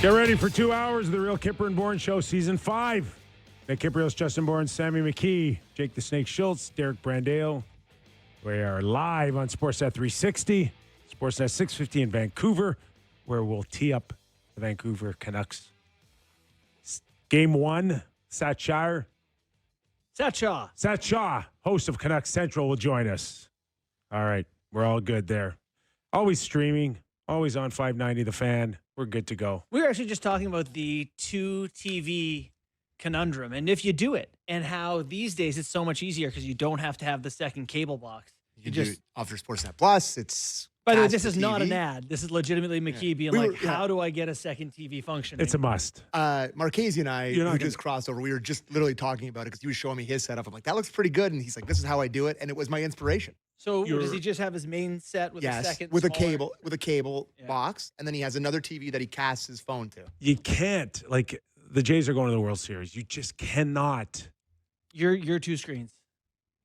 Get ready for 2 hours of the Real Kyper and Bourne Show, Season 5. Nick Kypreos, Justin Bourne, Sammy McKee, Jake the Snake Schultz, Derek Brandale. We are live on Sportsnet 360, Sportsnet 650 in Vancouver, where we'll tee up the Vancouver Canucks. Game 1, Satiar Shah, host of Canucks Central, will join us. All right, we're all good there. Always streaming, always on 590 The Fan. We're good to go. We were actually just talking about the 2 TV conundrum, and if you do it, and how these days it's so much easier because you don't have to have the second cable box. You just do it off your Sportsnet Plus. It's by the way, this is not an ad. This is legitimately McKee being how do I get a second TV functioning? It's a must. Marchese and I, we just crossed over. We were just literally talking about it because he was showing me his setup. I'm like, that looks pretty good. And he's like, this is how I do it. And it was my inspiration. So does he just have his main set with a second with smaller? a cable box, and then he has another TV that he casts his phone to. You can't, like, the Jays are going to the World Series. You just cannot. Your 2 screens.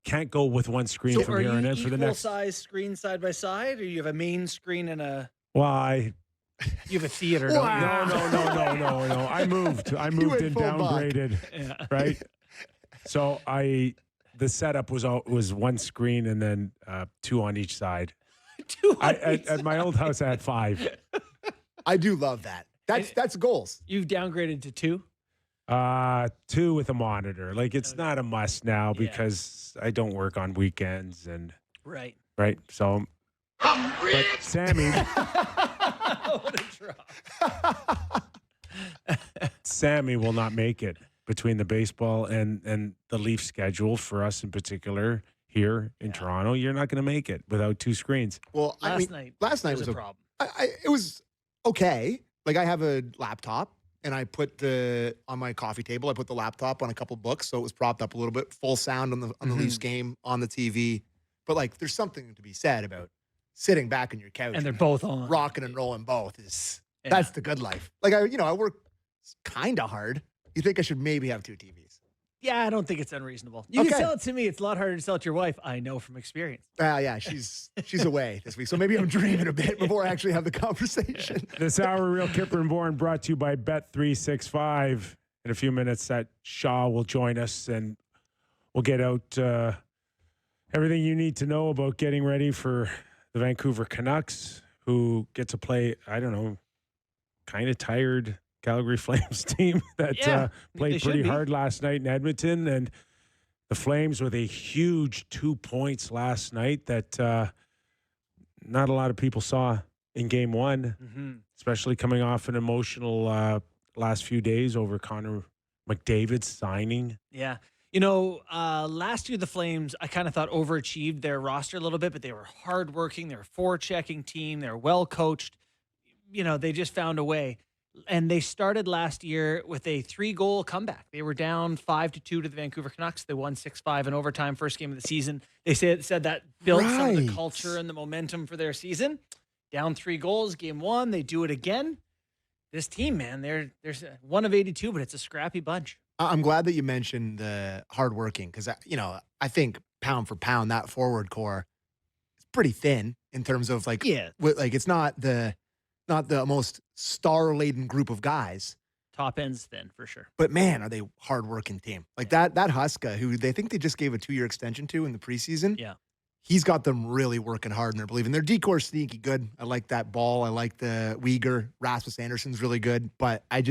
Can't go with one screen from here on in for the next. Size screen side by side, or you have a main screen and a? Why? You have a theater. Wow. No. I moved and downgraded. Yeah. Right. So the setup was one screen and then 2 on each side. At my old house, I had 5. I do love that. That's goals. You've downgraded to 2. 2 with a monitor. Like, it's not a must now because I don't work on weekends and right. So, but Sammy, what a drop. Sammy will not make it between the baseball and the Leaf schedule for us in particular here in Toronto. You're not going to make it without 2 screens. Well, last night was a problem. It was okay. Like, I have a laptop. And I put on my coffee table, I put the laptop on a couple books, so it was propped up a little bit, full sound on the Leafs game on the TV. But, like, there's something to be said about sitting back on your couch and they're both on, rocking and rolling both. That's the good life. Like, I work kind of hard. You think I should maybe have 2 TVs? Yeah, I don't think it's unreasonable. You can sell it to me. It's a lot harder to sell it to your wife. I know from experience. Yeah, she's away this week, so maybe I'm dreaming a bit before I actually have the conversation. This hour, Real Kyper and Bourne, brought to you by Bet365. In a few minutes, that Shaw will join us, and we'll get out everything you need to know about getting ready for the Vancouver Canucks, who get to play, I don't know, kind of tired Calgary Flames team that played pretty hard last night in Edmonton. And the Flames with a huge 2 points last night that not a lot of people saw in Game 1, especially coming off an emotional last few days over Connor McDavid's signing. Yeah. Last year the Flames, I kind of thought overachieved their roster a little bit, but they were hardworking. They were a forechecking team. They were well coached. They just found a way. And they started last year with a 3-goal comeback. They were down 5-2 to the Vancouver Canucks. They won 6-5 in overtime, first game of the season. They said that built some of the culture and the momentum for their season. Down 3 goals, game 1. They do it again. This team, man, they're 1 of 82, but it's a scrappy bunch. I'm glad that you mentioned the hardworking because, I think pound for pound, that forward core is pretty thin in terms of it's not the most star-laden group of guys. Top end's thin, for sure. But, man, are they hard-working team. Like that Huska, who they think they just gave a 2-year extension to in the preseason. Yeah. He's got them really working hard, and they're believing. Their decore's sneaky good. I like that ball. I like the Uyghur. Rasmus Anderson's really good. But I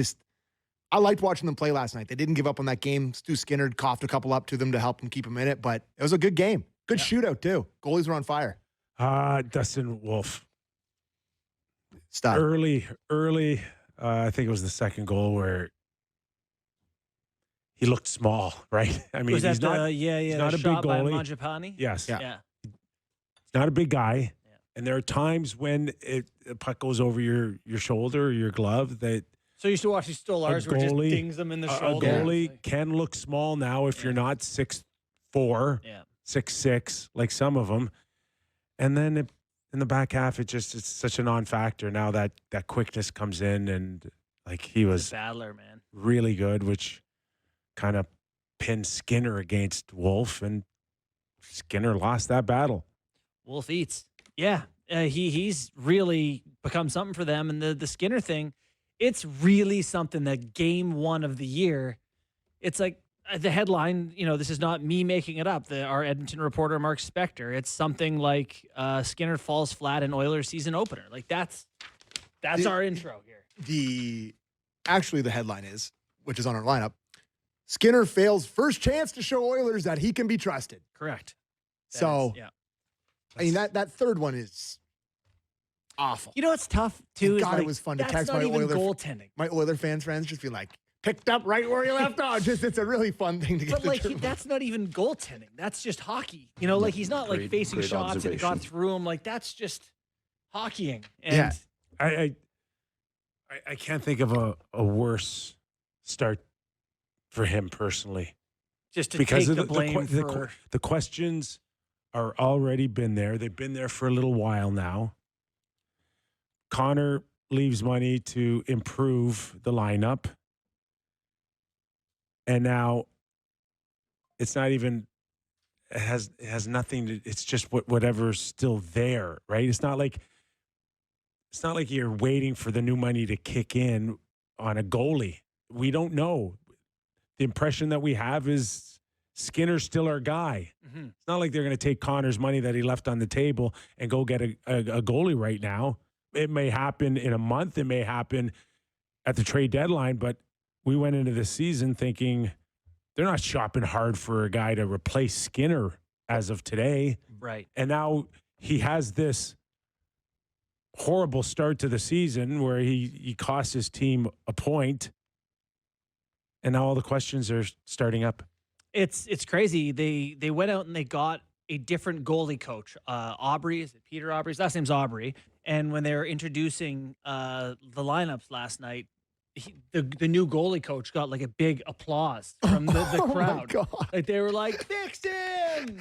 liked watching them play last night. They didn't give up on that game. Stu Skinner coughed a couple up to them to help them keep them in it. But it was a good game. Good shootout, too. Goalies were on fire. Dustin Wolf. Stop. Early, I think it was the second goal where he looked small, right? I mean, he's not a big goalie. Mangiapane? Yes. Yeah. He's not a big guy. Yeah. And there are times when the puck goes over your shoulder or your glove that. So you used to watch these Stolars where it just dings them in the shoulder. A goalie can look small now if you're not 6'4", 6'6", like some of them. And then in the back half, it's such a non-factor now that quickness comes in, and like he was a battler, man, really good, which kind of pinned Skinner against Wolf, and Skinner lost that battle. Wolf eats. Yeah, he's really become something for them, and the Skinner thing, it's really something that game one of the year, it's like the headline, this is not me making it up. Our Edmonton reporter, Mark Spector, it's something like Skinner falls flat in Oilers season opener. Like that's our intro here. Actually, the headline is, which is on our lineup, Skinner fails first chance to show Oilers that he can be trusted. Correct. I mean, that third one is awful. It's tough too. God, it was fun to text my goaltending. My Oiler fans just be like, picked up right where you left off. It's a really fun thing to get. But that's not even goaltending. That's just hockey. He's not facing shots and it got through him. Like that's just hockeying. And I can't think of a worse start for him personally. Just to because take of the blame for the questions are already been there. They've been there for a little while now. Connor leaves money to improve the lineup. And now it's not even, it has nothing to, it's just whatever's still there, right? It's not like you're waiting for the new money to kick in on a goalie. We don't know. The impression that we have is Skinner's still our guy. Mm-hmm. It's not like they're going to take Connor's money that he left on the table and go get a goalie right now. It may happen in a month. It may happen at the trade deadline, but we went into the season thinking they're not shopping hard for a guy to replace Skinner as of today. Right. And now he has this horrible start to the season where he cost his team a point. And now all the questions are starting up. It's crazy. They went out and they got a different goalie coach. Aubrey, is it Peter Aubrey? His last name's Aubrey. And when they were introducing the lineups last night, the new goalie coach got like a big applause from the crowd. My God. Like they were like, fixed him.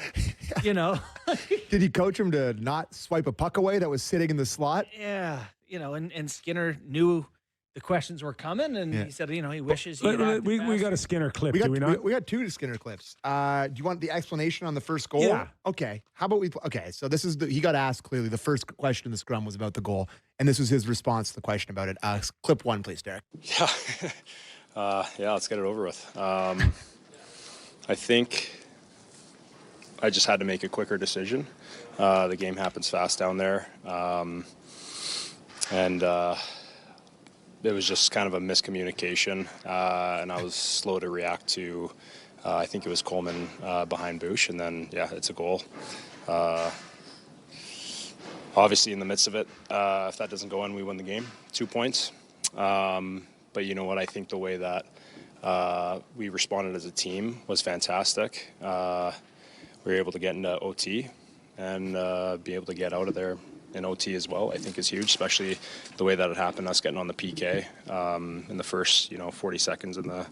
Did he coach him to not swipe a puck away that was sitting in the slot? Yeah. And Skinner knew the questions were coming, and he said, he wishes he had we got a Skinner clip, do we not? We got two Skinner clips. Do you want the explanation on the first goal? Yeah. Okay. How about so this is he got asked clearly. The first question in the scrum was about the goal, and this was his response to the question about it. Clip one, please, Derek. Yeah. Let's get it over with. I think I just had to make a quicker decision. The game happens fast down there. It was just kind of a miscommunication, and I was slow to react to, I think it was Coleman behind Bush, and then, it's a goal. Obviously, in the midst of it, if that doesn't go in, we win the game, 2 points. But you know what? I think the way that we responded as a team was fantastic. We were able to get into OT and be able to get out of there in OT as well, I think is huge, especially the way that it happened, us getting on the PK in the first, 40 seconds in the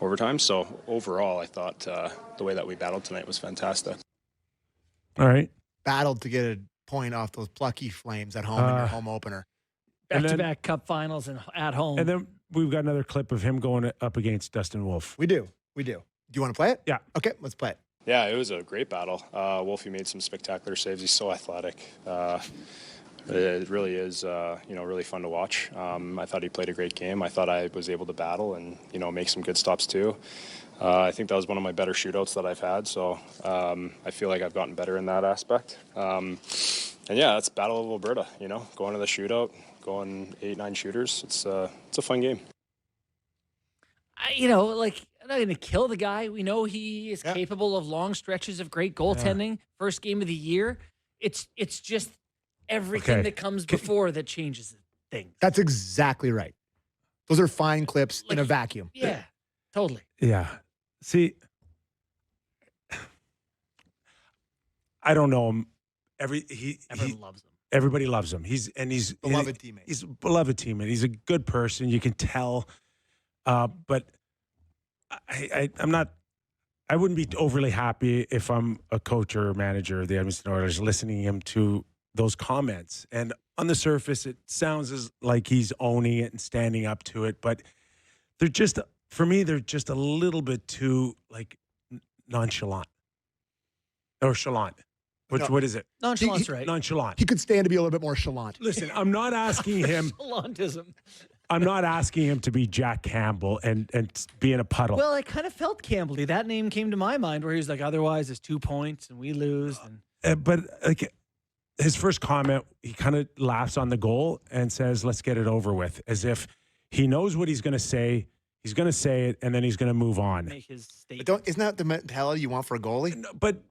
overtime. So overall, I thought the way that we battled tonight was fantastic. All right. Battled to get a point off those plucky Flames at home in your home opener. Back-to-back cup finals and at home. And then we've got another clip of him going up against Dustin Wolf. We do. Do you want to play it? Yeah. Okay, let's play it. Yeah, it was a great battle. Wolfie made some spectacular saves. He's so athletic. It really is, really fun to watch. I thought he played a great game. I thought I was able to battle and, make some good stops too. I think that was one of my better shootouts that I've had. So I feel like I've gotten better in that aspect. It's Battle of Alberta, going to the shootout, going 8-9 shooters. It's a fun game. I'm not going to kill the guy. We know he is capable of long stretches of great goaltending. Yeah. First game of the year. It's just everything that comes before that changes things. That's exactly right. Those are fine clips in a vacuum. Yeah, totally. Yeah. See, I don't know him. Everyone loves him. Everybody loves him. He's beloved teammate. He's a beloved teammate. He's a good person. You can tell. But I'm not. I wouldn't be overly happy if I'm a coach or a manager of the Edmonton Oilers listening to him to those comments. And on the surface, it sounds like he's owning it and standing up to it. But they're just, for me, they're just a little bit too nonchalant or chalant. What is it? Nonchalant's right. Nonchalant. He could stand to be a little bit more chalant. Listen, I'm not asking him. Chalantism. I'm not asking him to be Jack Campbell and be in a puddle. Well, I kind of felt Campbell-y. That name came to my mind where he was like, otherwise it's 2 points and we lose. And But like his first comment, he kind of laughs on the goal and says, let's get it over with, as if he knows what he's going to say. He's going to say it, and then he's going to move on. make his statement. But isn't that the mentality you want for a goalie? No, but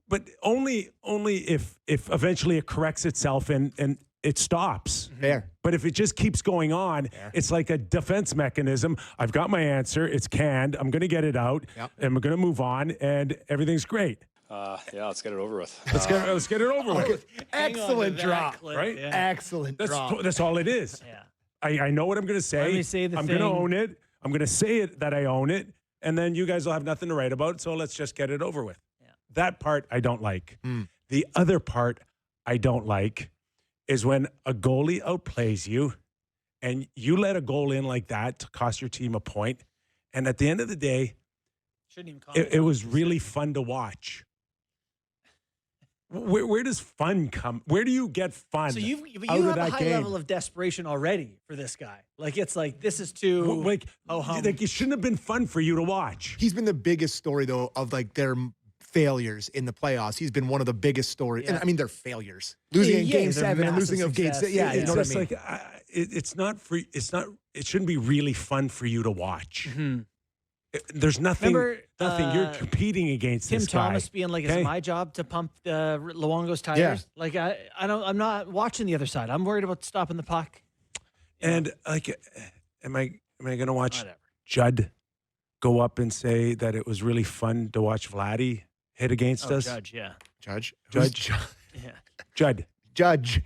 only if eventually it corrects itself and it stops. Fair. But if it just keeps going on, it's like a defense mechanism. I've got my answer. It's canned. I'm going to get it out, and we're going to move on, and everything's great. Yeah, let's get it over with. Let's get it over with. Excellent drop, right? Yeah. Excellent drop. That's all it is. Yeah. I know what I'm going to say. Let me say the I'm thing. going to own it. I'm going to say it that I own it, and then you guys will have nothing to write about, so let's just get it over with. Yeah. That part I don't like. The other part I don't like is when a goalie outplays you and you let a goal in like that to cost your team a point, and at the end of the day, Shouldn't even call it was really fun to watch. Where does fun come? Where do you get fun? So you out of have a that high game? level of desperation already for this guy. Like, it's like, this is too like it shouldn't have been fun for you to watch. He's been the biggest story, though, of like their failures in the playoffs. He's been one of the biggest stories. And I mean, they're failures. Losing in Game they're 7 and massive losing of Game 6. success. Yeah, you It's know what I just mean? like it's not free. It's not. It shouldn't be really fun for you to watch. There's nothing. Remember, You're competing against Tim this guy. Thomas being like, okay? it's my job to pump Luongo's tires. Yeah. Like, I'm not watching the other side. I'm worried about stopping the puck. And like, am I going to watch Whatever. Judd go up and say that it was really fun to watch Vladdy hit against us? Judge, yeah. Judge. Yeah. Judd. Judge.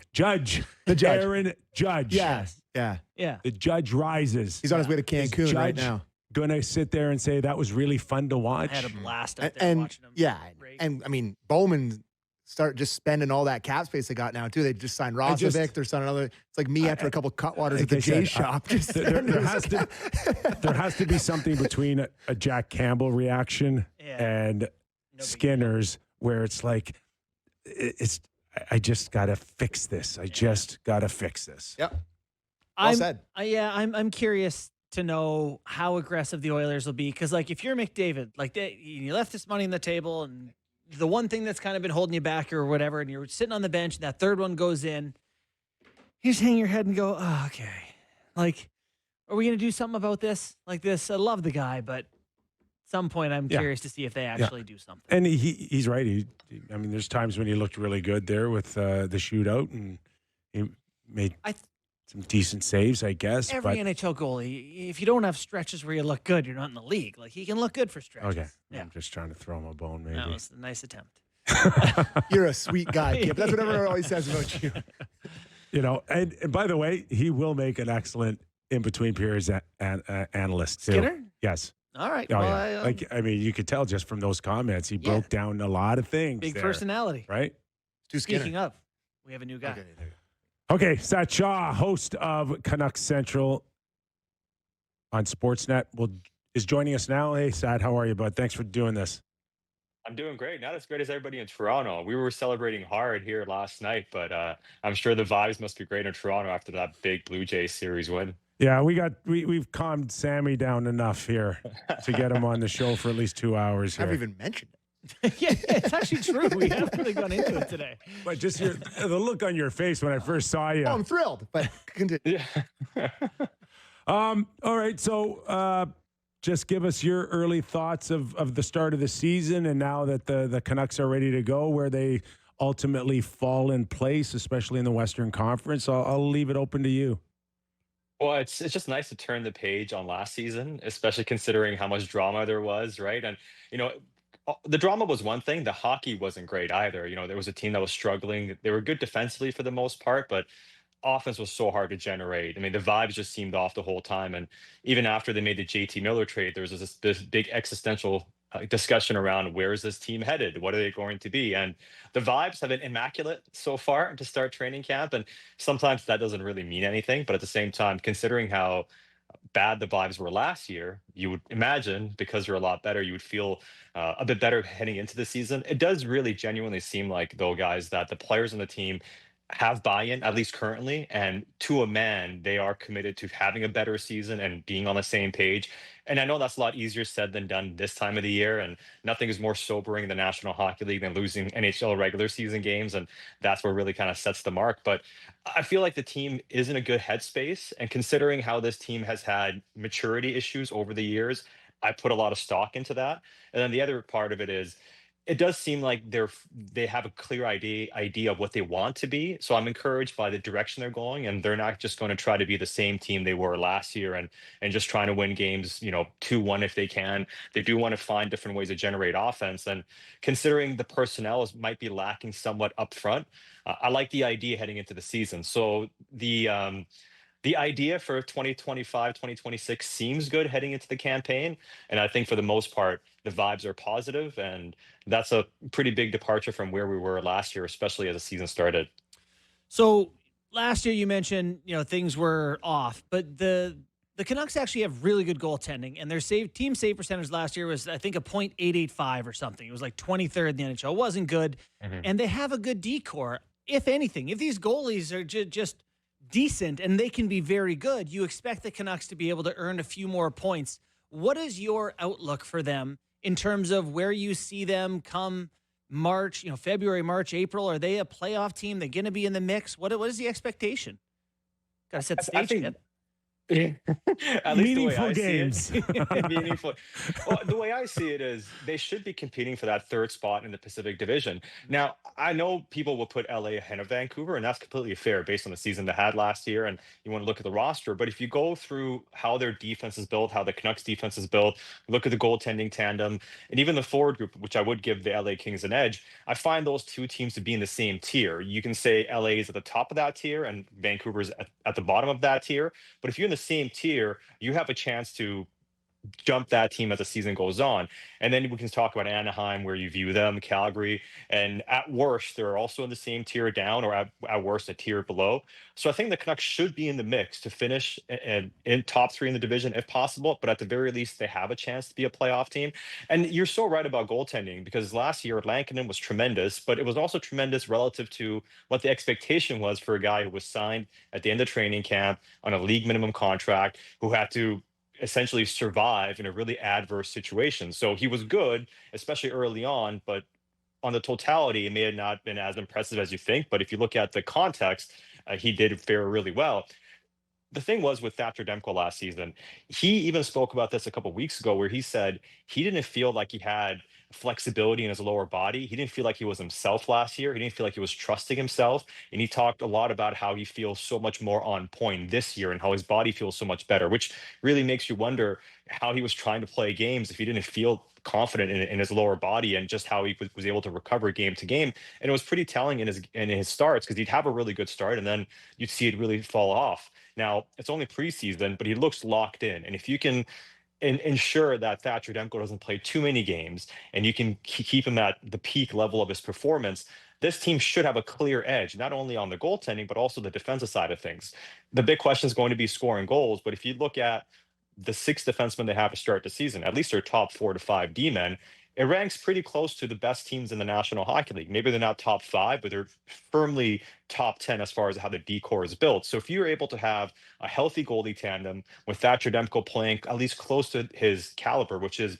The Judge. Aaron Judge. Yes. Yeah. Yeah. The Judge rises. He's on his way to Is Cancun right Judge now. Gonna sit there and say that was really fun to watch. I had a blast out there And watching him. yeah, race. and I mean, Bowman start just spending all that cap space they got now too. They just signed Rozovic. They're signing another. It's like me after a couple cutwaters at the J shop. Just there has to be something between a Jack Campbell reaction and Skinner's where it's like I just gotta fix this. I just gotta fix this. Yep. Well said. I'm curious to know how aggressive the Oilers will be, because like if you're McDavid, like you left this money on the table, and the one thing that's kind of been holding you back or whatever, and you're sitting on the bench, and that third one goes in, you just hang your head and go, oh, okay, like, are we going to do something about this? Like this, I love the guy, but at some point I'm curious to see if they actually do something. And he's right. I mean, there's times when he looked really good there with the shootout, and he made some decent saves, I guess. Every NHL goalie, if you don't have stretches where you look good, you're not in the league. Like, he can look good for stretches. Okay. Yeah. I'm just trying to throw him a bone, maybe. That was a nice attempt. You're a sweet guy, Kip. That's what everyone always says about you. You know, and by the way, he will make an excellent in-between periods analyst, too. Skinner? Yes. All right. Oh, Well, yeah. I mean, you could tell just from those comments, he broke down a lot of things. big there, personality. right? Speaking of, we have a new guy. Okay, there you go. Okay, Satiar Shah, host of Canucks Central on Sportsnet, is joining us now. Hey, Sat, how are you, bud? Thanks for doing this. I'm doing great. Not as great as everybody in Toronto. We were celebrating hard here last night, but I'm sure the vibes must be great in Toronto after that big Blue Jays series win. Yeah, we've calmed Sammy down enough here to get him on the show for at least 2 hours I here. haven't even mentioned it. Yeah, it's actually true. We haven't really gone into it today. But just the look on your face when I first saw you. Oh, I'm thrilled, but continue. Yeah. All right, so just give us your early thoughts of the start of the season, and now that the Canucks are ready to go, where they ultimately fall in place, especially in the Western Conference. I'll leave it open to you. Well, it's just nice to turn the page on last season, especially considering how much drama there was, right? And the drama was one thing. The hockey wasn't great either. There was a team that was struggling. They were good defensively for the most part, but offense was so hard to generate. I mean, the vibes just seemed off the whole time. And even after they made the JT Miller trade, there was this big existential discussion around where is this team headed? What are they going to be? And the vibes have been immaculate so far to start training camp. And sometimes that doesn't really mean anything. But at the same time, considering how bad the vibes were last year, you would imagine because you're a lot better, you would feel a bit better heading into the season. It does really genuinely seem like, though, guys, that the players on the team have buy-in, at least currently, and to a man, they are committed to having a better season and being on the same page. And I know that's a lot easier said than done this time of the year, and nothing is more sobering in the National Hockey League than losing NHL regular season games, and that's what really kind of sets the mark. But I feel like the team is in a good headspace, and considering how this team has had maturity issues over the years, I put a lot of stock into that. And then the other part of it is it does seem like they have a clear idea of what they want to be. So I'm encouraged by the direction they're going, and they're not just going to try to be the same team they were last year and just trying to win games, 2-1 if they can. They do want to find different ways to generate offense. And considering the personnel might be lacking somewhat up front, I like the idea heading into the season. So the idea for 2025, 2026 seems good heading into the campaign. And I think for the most part, the vibes are positive, and that's a pretty big departure from where we were last year, especially as the season started. So last year you mentioned, things were off, but the Canucks actually have really good goaltending, and their team save percentage last year was, I think, a .885 or something. It was like 23rd in the NHL. It wasn't good. Mhm. And they have a good decor. If anything, if these goalies are just decent and they can be very good, you expect the Canucks to be able to earn a few more points. What is your outlook for them in terms of where you see them come March, February, March, April? Are they a playoff team? They're going to be in the mix. What is the expectation? Got to set the I stage think yet. At least Meaningful the way games. I see it. Meaningful. Well, the way I see it is they should be competing for that third spot in the Pacific Division. Now, I know people will put LA ahead of Vancouver, and that's completely fair based on the season they had last year. And you want to look at the roster. But if you go through how their defense is built, how the Canucks defense is built, look at the goaltending tandem, and even the forward group, which I would give the LA Kings an edge, I find those two teams to be in the same tier. You can say LA is at the top of that tier and Vancouver's at the bottom of that tier. But if you're in the same tier, you have a chance to jump that team as the season goes on. And then we can talk about Anaheim, where you view them, Calgary, and at worst, they're also in the same tier down, or at worst, a tier below. So I think the Canucks should be in the mix to finish in top three in the division if possible, but at the very least, they have a chance to be a playoff team. And you're so right about goaltending, because last year, Lankinen was tremendous, but it was also tremendous relative to what the expectation was for a guy who was signed at the end of training camp on a league minimum contract, who had to essentially survive in a really adverse situation. So he was good, especially early on, but on the totality, it may have not been as impressive as you think. But if you look at the context, he did fare really well. The thing was with Thatcher Demko last season, he even spoke about this a couple weeks ago, where he said he didn't feel like he had flexibility in his lower body. He didn't feel like he was himself last year. He didn't feel like he was trusting himself. And he talked a lot about how he feels so much more on point this year and how his body feels so much better, which really makes you wonder how he was trying to play games if he didn't feel confident in his lower body, and just how he was able to recover game to game. And it was pretty telling in his starts, because he'd have a really good start and then you'd see it really fall off. Now, it's only preseason, but he looks locked in. And if you can ensure that Thatcher Demko doesn't play too many games, and you can keep him at the peak level of his performance, this team should have a clear edge, not only on the goaltending, but also the defensive side of things. The big question is going to be scoring goals. But if you look at the 6 defensemen they have to start the season, at least their top 4 to 5 D-men, it ranks pretty close to the best teams in the National Hockey League. Maybe they're not top 5, but they're firmly top 10 as far as how the D-core is built. So if you're able to have a healthy goalie tandem with Thatcher Demko playing at least close to his caliber, which is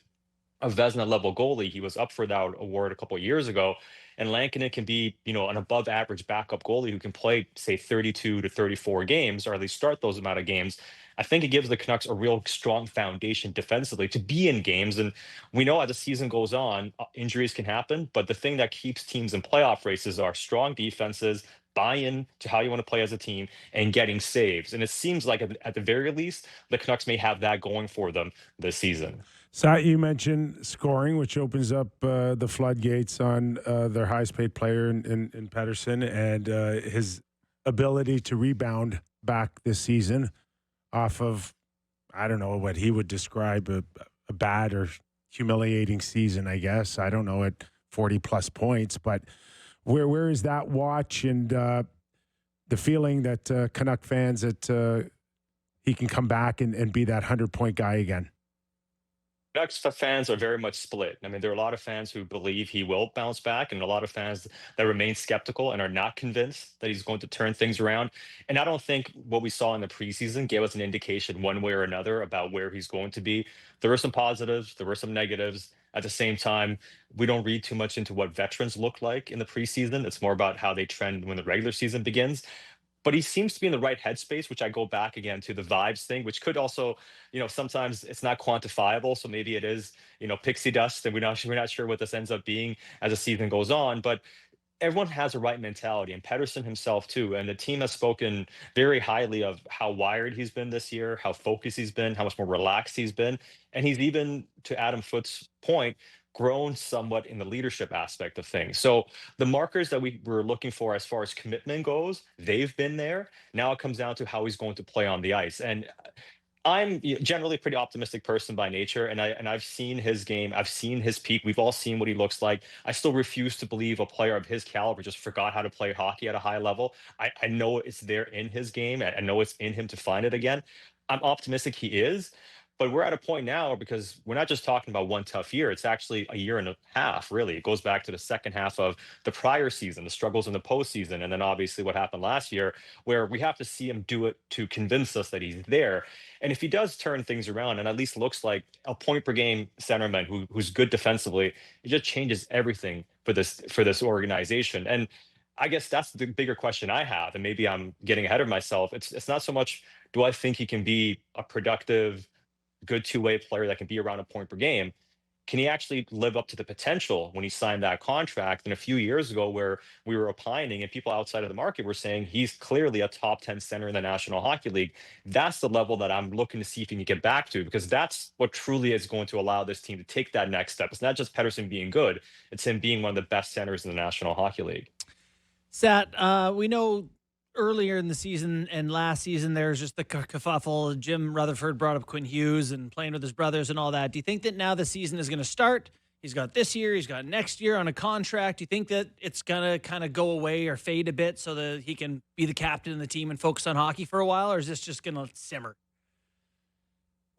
a Vezina level goalie. He was up for that award a couple of years ago. And Lankinen can be, an above average backup goalie who can play, say, 32 to 34 games, or at least start those amount of games. I think it gives the Canucks a real strong foundation defensively to be in games. And we know as the season goes on, injuries can happen. But the thing that keeps teams in playoff races are strong defenses, buy-in to how you want to play as a team, and getting saves. And it seems like at the very least, the Canucks may have that going for them this season. Sat, you mentioned scoring, which opens up the floodgates on their highest paid player in Pettersson, and his ability to rebound back this season off of, I don't know what he would describe a bad or humiliating season, I guess. I don't know, at 40-plus points. But where is that watch and the feeling that Canuck fans that he can come back and be that 100-point guy again? Canucks fans are very much split. I mean, there are a lot of fans who believe he will bounce back, and a lot of fans that remain skeptical and are not convinced that he's going to turn things around. And I don't think what we saw in the preseason gave us an indication one way or another about where he's going to be. There were some positives, there were some negatives. At the same time, we don't read too much into what veterans look like in the preseason. It's more about how they trend when the regular season begins. But he seems to be in the right headspace, which I go back again to the vibes thing, which could also, sometimes it's not quantifiable. So maybe it is, pixie dust, and we're not sure what this ends up being as the season goes on. But everyone has a right mentality, and Pedersen himself too. And the team has spoken very highly of how wired he's been this year, how focused he's been, how much more relaxed he's been. And he's even, to Adam Foote's point, grown somewhat in the leadership aspect of things. So the markers that we were looking for as far as commitment goes, they've been there. Now it comes down to how he's going to play on the ice. And I'm generally a pretty optimistic person by nature, and I've seen his game. I've seen his peak. We've all seen what he looks like. I still refuse to believe a player of his caliber just forgot how to play hockey at a high level. I know it's there in his game. I know it's in him to find it again. I'm optimistic he is, but we're at a point now because we're not just talking about one tough year. It's actually a year and a half, really. It goes back to the second half of the prior season, the struggles in the postseason, and then obviously what happened last year, where we have to see him do it to convince us that he's there. And if he does turn things around and at least looks like a point per game centerman who's good defensively, it just changes everything for this organization. And I guess that's the bigger question I have. And maybe I'm getting ahead of myself. It's not so much do I think he can be a productive, good two-way player that can be around a point per game. Can he actually live up to the potential when he signed that contract? And a few years ago, where we were opining and people outside of the market were saying he's clearly a top 10 center in the National Hockey League. That's the level that I'm looking to see if he can get back to, because that's what truly is going to allow this team to take that next step. It's not just Pedersen being good, it's him being one of the best centers in the National Hockey League. Sat, we know earlier in the season and last season, there's just the kerfuffle. Jim Rutherford brought up Quinn Hughes and playing with his brothers and all that. Do you think that now the season is going to start? He's got this year, he's got next year on a contract. Do you think that it's going to kind of go away or fade a bit so that he can be the captain of the team and focus on hockey for a while? Or is this just going to simmer?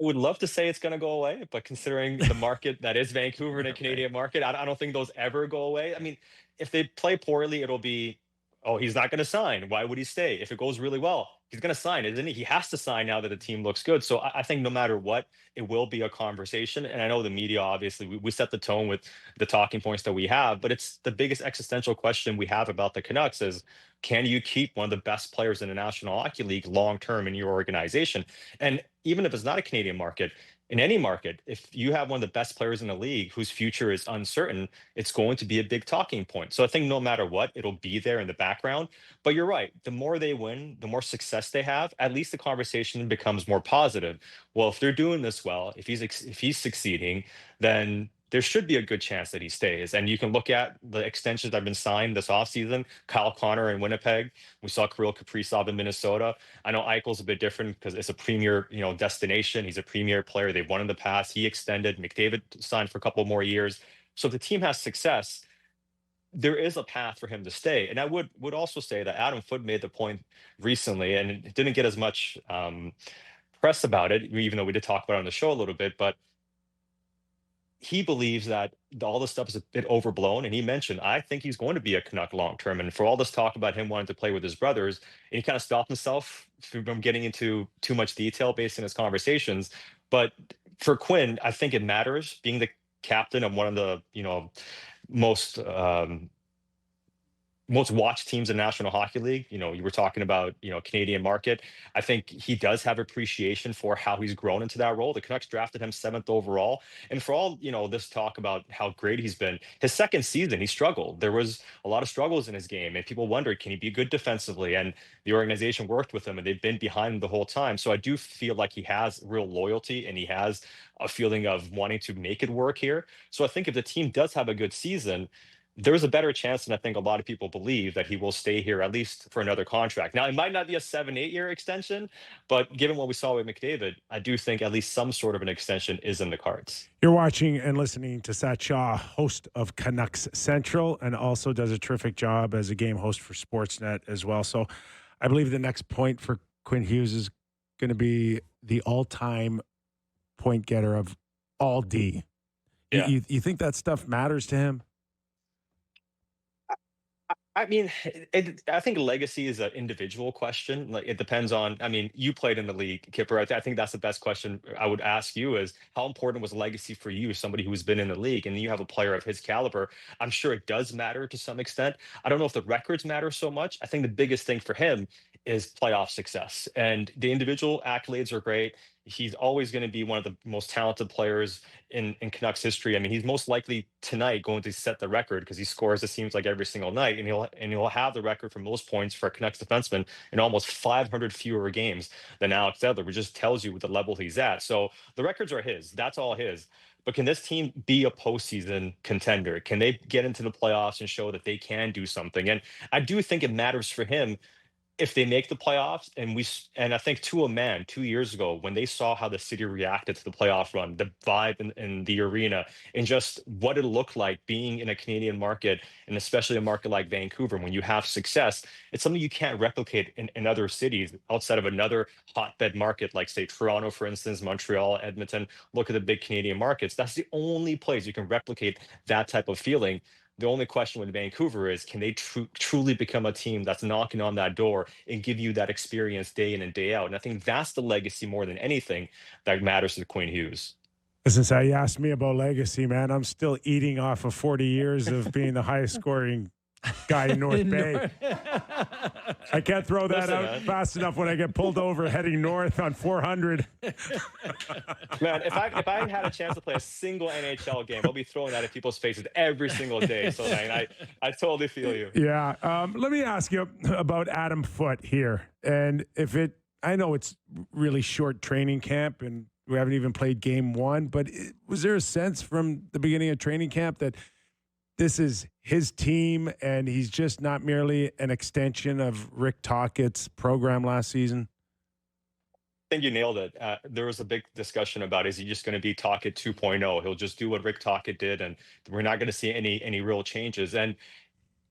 I would love to say it's going to go away, but considering the market that is Vancouver and a Canadian market, I don't think those ever go away. I mean, if they play poorly, it'll be, oh, he's not going to sign. Why would he stay? If it goes really well, he's going to sign, isn't he? He has to sign now that the team looks good. So I think no matter what, it will be a conversation. And I know the media, obviously, we set the tone with the talking points that we have, but it's the biggest existential question we have about the Canucks is, can you keep one of the best players in the National Hockey League long-term in your organization? And even if it's not a Canadian market, in any market, if you have one of the best players in the league whose future is uncertain, it's going to be a big talking point. So I think no matter what, it'll be there in the background. But you're right. The more they win, the more success they have, at least the conversation becomes more positive. Well, if they're doing this well, if he's succeeding, then there should be a good chance that he stays. And you can look at the extensions that have been signed this offseason. Kyle Connor in Winnipeg. We saw Kirill Kaprizov in Minnesota. I know Eichel's a bit different because it's a premier, destination. He's a premier player. They've won in the past. He extended. McDavid signed for a couple more years. So if the team has success, there is a path for him to stay. And I would also say that Adam Foote made the point recently, and it didn't get as much press about it, even though we did talk about it on the show a little bit, but he believes that all this stuff is a bit overblown. And he mentioned, I think he's going to be a Canuck long term. And for all this talk about him wanting to play with his brothers, and he kind of stopped himself from getting into too much detail based on his conversations. But for Quinn, I think it matters being the captain of one of the, most watched teams in the National Hockey League. You were talking about, Canadian market. I think he does have appreciation for how he's grown into that role. The Canucks drafted him 7th overall. And for all, this talk about how great he's been, his second season, he struggled. There was a lot of struggles in his game, and people wondered, can he be good defensively? And the organization worked with him, and they've been behind him the whole time. So I do feel like he has real loyalty, and he has a feeling of wanting to make it work here. So I think if the team does have a good season, there's a better chance than I think a lot of people believe that he will stay here at least for another contract. Now, it might not be a 7-8 year extension, but given what we saw with McDavid, I do think at least some sort of an extension is in the cards. You're watching and listening to Satiar Shah, host of Canucks Central, and also does a terrific job as a game host for Sportsnet as well. So I believe the next point for Quinn Hughes is going to be the all-time point getter of all D. Yeah. You think that stuff matters to him? I mean, I think legacy is an individual question. Like it depends on. I mean, you played in the league, Kipper. I think that's the best question I would ask you: is how important was legacy for you, somebody who's been in the league, and you have a player of his caliber? I'm sure it does matter to some extent. I don't know if the records matter so much. I think the biggest thing for him is playoff success, and the individual accolades are great. He's always going to be one of the most talented players in Canucks history. I mean, he's most likely tonight going to set the record because he scores, it seems like, every single night, and he'll have the record for most points for a Canucks defenseman in almost 500 fewer games than Alex Edler, which just tells you what the level he's at. So the records are his. That's all his. But can this team be a postseason contender? Can they get into the playoffs and show that they can do something? And I do think it matters for him if they make the playoffs. And I think to a man 2 years ago, when they saw how the city reacted to the playoff run, the vibe in the arena, and just what it looked like being in a Canadian market, and especially a market like Vancouver, when you have success, it's something you can't replicate in other cities outside of another hotbed market, like say Toronto, for instance, Montreal, Edmonton. Look at the big Canadian markets. That's the only place you can replicate that type of feeling. The only question with Vancouver is, can they truly become a team that's knocking on that door and give you that experience day in and day out? And I think that's the legacy more than anything that matters to Quinn Hughes. Since you asked me about legacy, man, I'm still eating off of 40 years of being the highest scoring guy in North Bay. I can't throw that out fast enough when I get pulled over heading north on 400. Man, if I had a chance to play a single NHL game, I'll be throwing that at people's faces every single day. So I totally feel you. Yeah. Let me ask you about Adam Foote here. And I know it's really short training camp and we haven't even played game one, but was there a sense from the beginning of training camp that this is his team and he's just not merely an extension of Rick Tockett's program last season? I think you nailed it. There was a big discussion about, is he just going to be Tocchet 2.0? He'll just do what Rick Tocchet did, and we're not going to see any real changes. And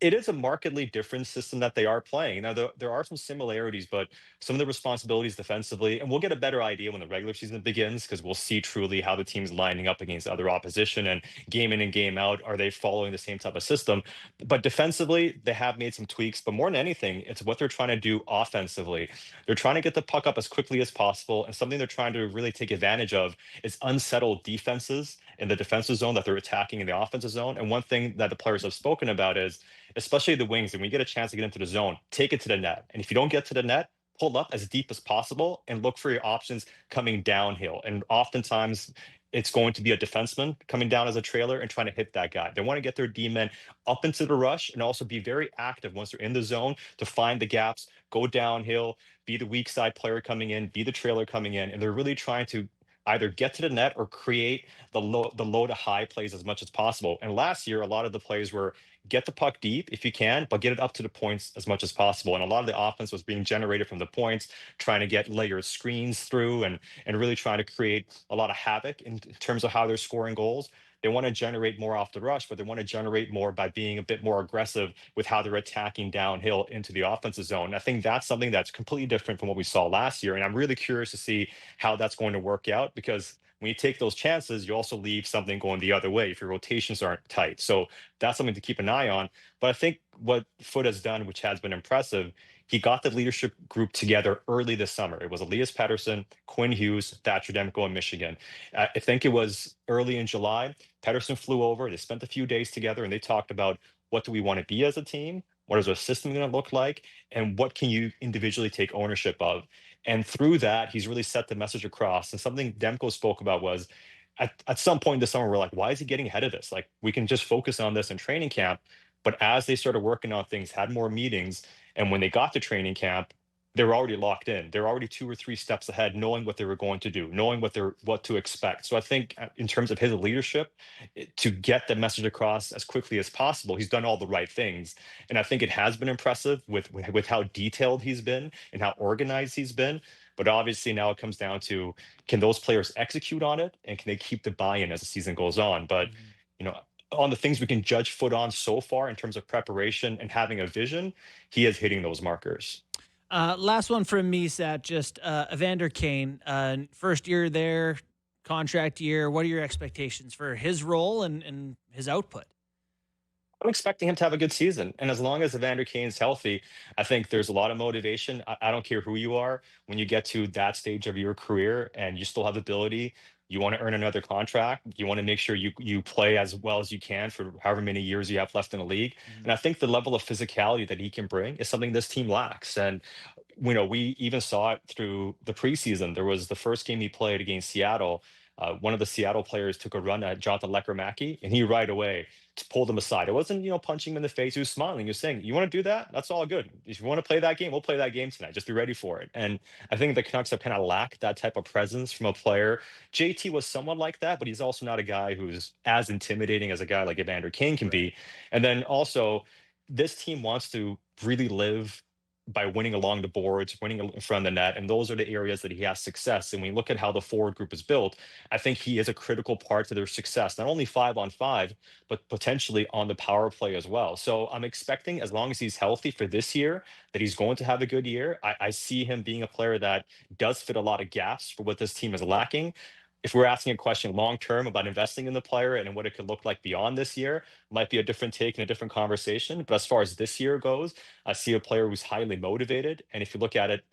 it is a markedly different system that they are playing. Now, there are some similarities, but some of the responsibilities defensively, and we'll get a better idea when the regular season begins, because we'll see truly how the team's lining up against other opposition, and game in and game out, are they following the same type of system? But defensively, they have made some tweaks, but more than anything, it's what they're trying to do offensively. They're trying to get the puck up as quickly as possible, and something they're trying to really take advantage of is unsettled defenses in the defensive zone that they're attacking in the offensive zone. And one thing that the players have spoken about is, especially the wings, and we get a chance to get into the zone, take it to the net. And if you don't get to the net, pull up as deep as possible and look for your options coming downhill. And oftentimes it's going to be a defenseman coming down as a trailer and trying to hit that guy. They want to get their D-men up into the rush and also be very active once they're in the zone to find the gaps, go downhill, be the weak side player coming in, be the trailer coming in. And they're really trying to either get to the net or create the low to high plays as much as possible. And last year, a lot of the plays were get the puck deep if you can, but get it up to the points as much as possible. And a lot of the offense was being generated from the points, trying to get layered screens through and really trying to create a lot of havoc in terms of how they're scoring goals. They want to generate more off the rush, but they want to generate more by being a bit more aggressive with how they're attacking downhill into the offensive zone. I think that's something that's completely different from what we saw last year. And I'm really curious to see how that's going to work out, because when you take those chances, you also leave something going the other way if your rotations aren't tight. So that's something to keep an eye on. But I think what Foote has done, which has been impressive, he got the leadership group together early this summer. It was Elias Pettersson, Quinn Hughes, Thatcher Demko in Michigan. I think it was early in July. Pettersson flew over. They spent a few days together, and they talked about, what do we want to be as a team? What is our system going to look like? And what can you individually take ownership of? And through that, he's really set the message across. And something Demko spoke about was, at some point this summer, we're like, why is he getting ahead of this? Like, we can just focus on this in training camp. But as they started working on things, had more meetings, and when they got to training camp, they were already locked in. They're already 2 or 3 steps ahead, knowing what they were going to do, knowing what to expect. So I think in terms of his leadership, to get the message across as quickly as possible, he's done all the right things. And I think it has been impressive with how detailed he's been and how organized he's been. But obviously now it comes down to, can those players execute on it, and can they keep the buy-in as the season goes on? But on the things we can judge Foote on so far in terms of preparation and having a vision, he is hitting those markers. Last one from me, Sat, just Evander Kane, first year there, contract year. What are your expectations for his role and his output? I'm expecting him to have a good season. And as long as Evander Kane's healthy, I think there's a lot of motivation. I don't care who you are. When you get to that stage of your career and you still have the ability, you want to earn another contract. You want to make sure you play as well as you can for however many years you have left in the league. And I think the level of physicality that he can bring is something this team lacks. And we even saw it through the preseason. There was the first game he played against Seattle. One of the Seattle players took a run at Jonathan Lecker-Mackey, and he right away just pulled him aside. It wasn't, punching him in the face. He was smiling. He was saying, "You want to do that? That's all good. If you want to play that game, we'll play that game tonight. Just be ready for it." And I think the Canucks have kind of lacked that type of presence from a player. JT was somewhat like that, but he's also not a guy who's as intimidating as a guy like Evander Kane can be. And then also, this team wants to really live by winning along the boards, winning in front of the net. And those are the areas that he has success. And when you look at how the forward group is built, I think he is a critical part to their success, not only 5-on-5, but potentially on the power play as well. So I'm expecting, as long as he's healthy for this year, that he's going to have a good year. I see him being a player that does fit a lot of gaps for what this team is lacking. If we're asking a question long term about investing in the player and what it could look like beyond this year, might be a different take and a different conversation. But as far as this year goes, I see a player who's highly motivated. And if you look at it,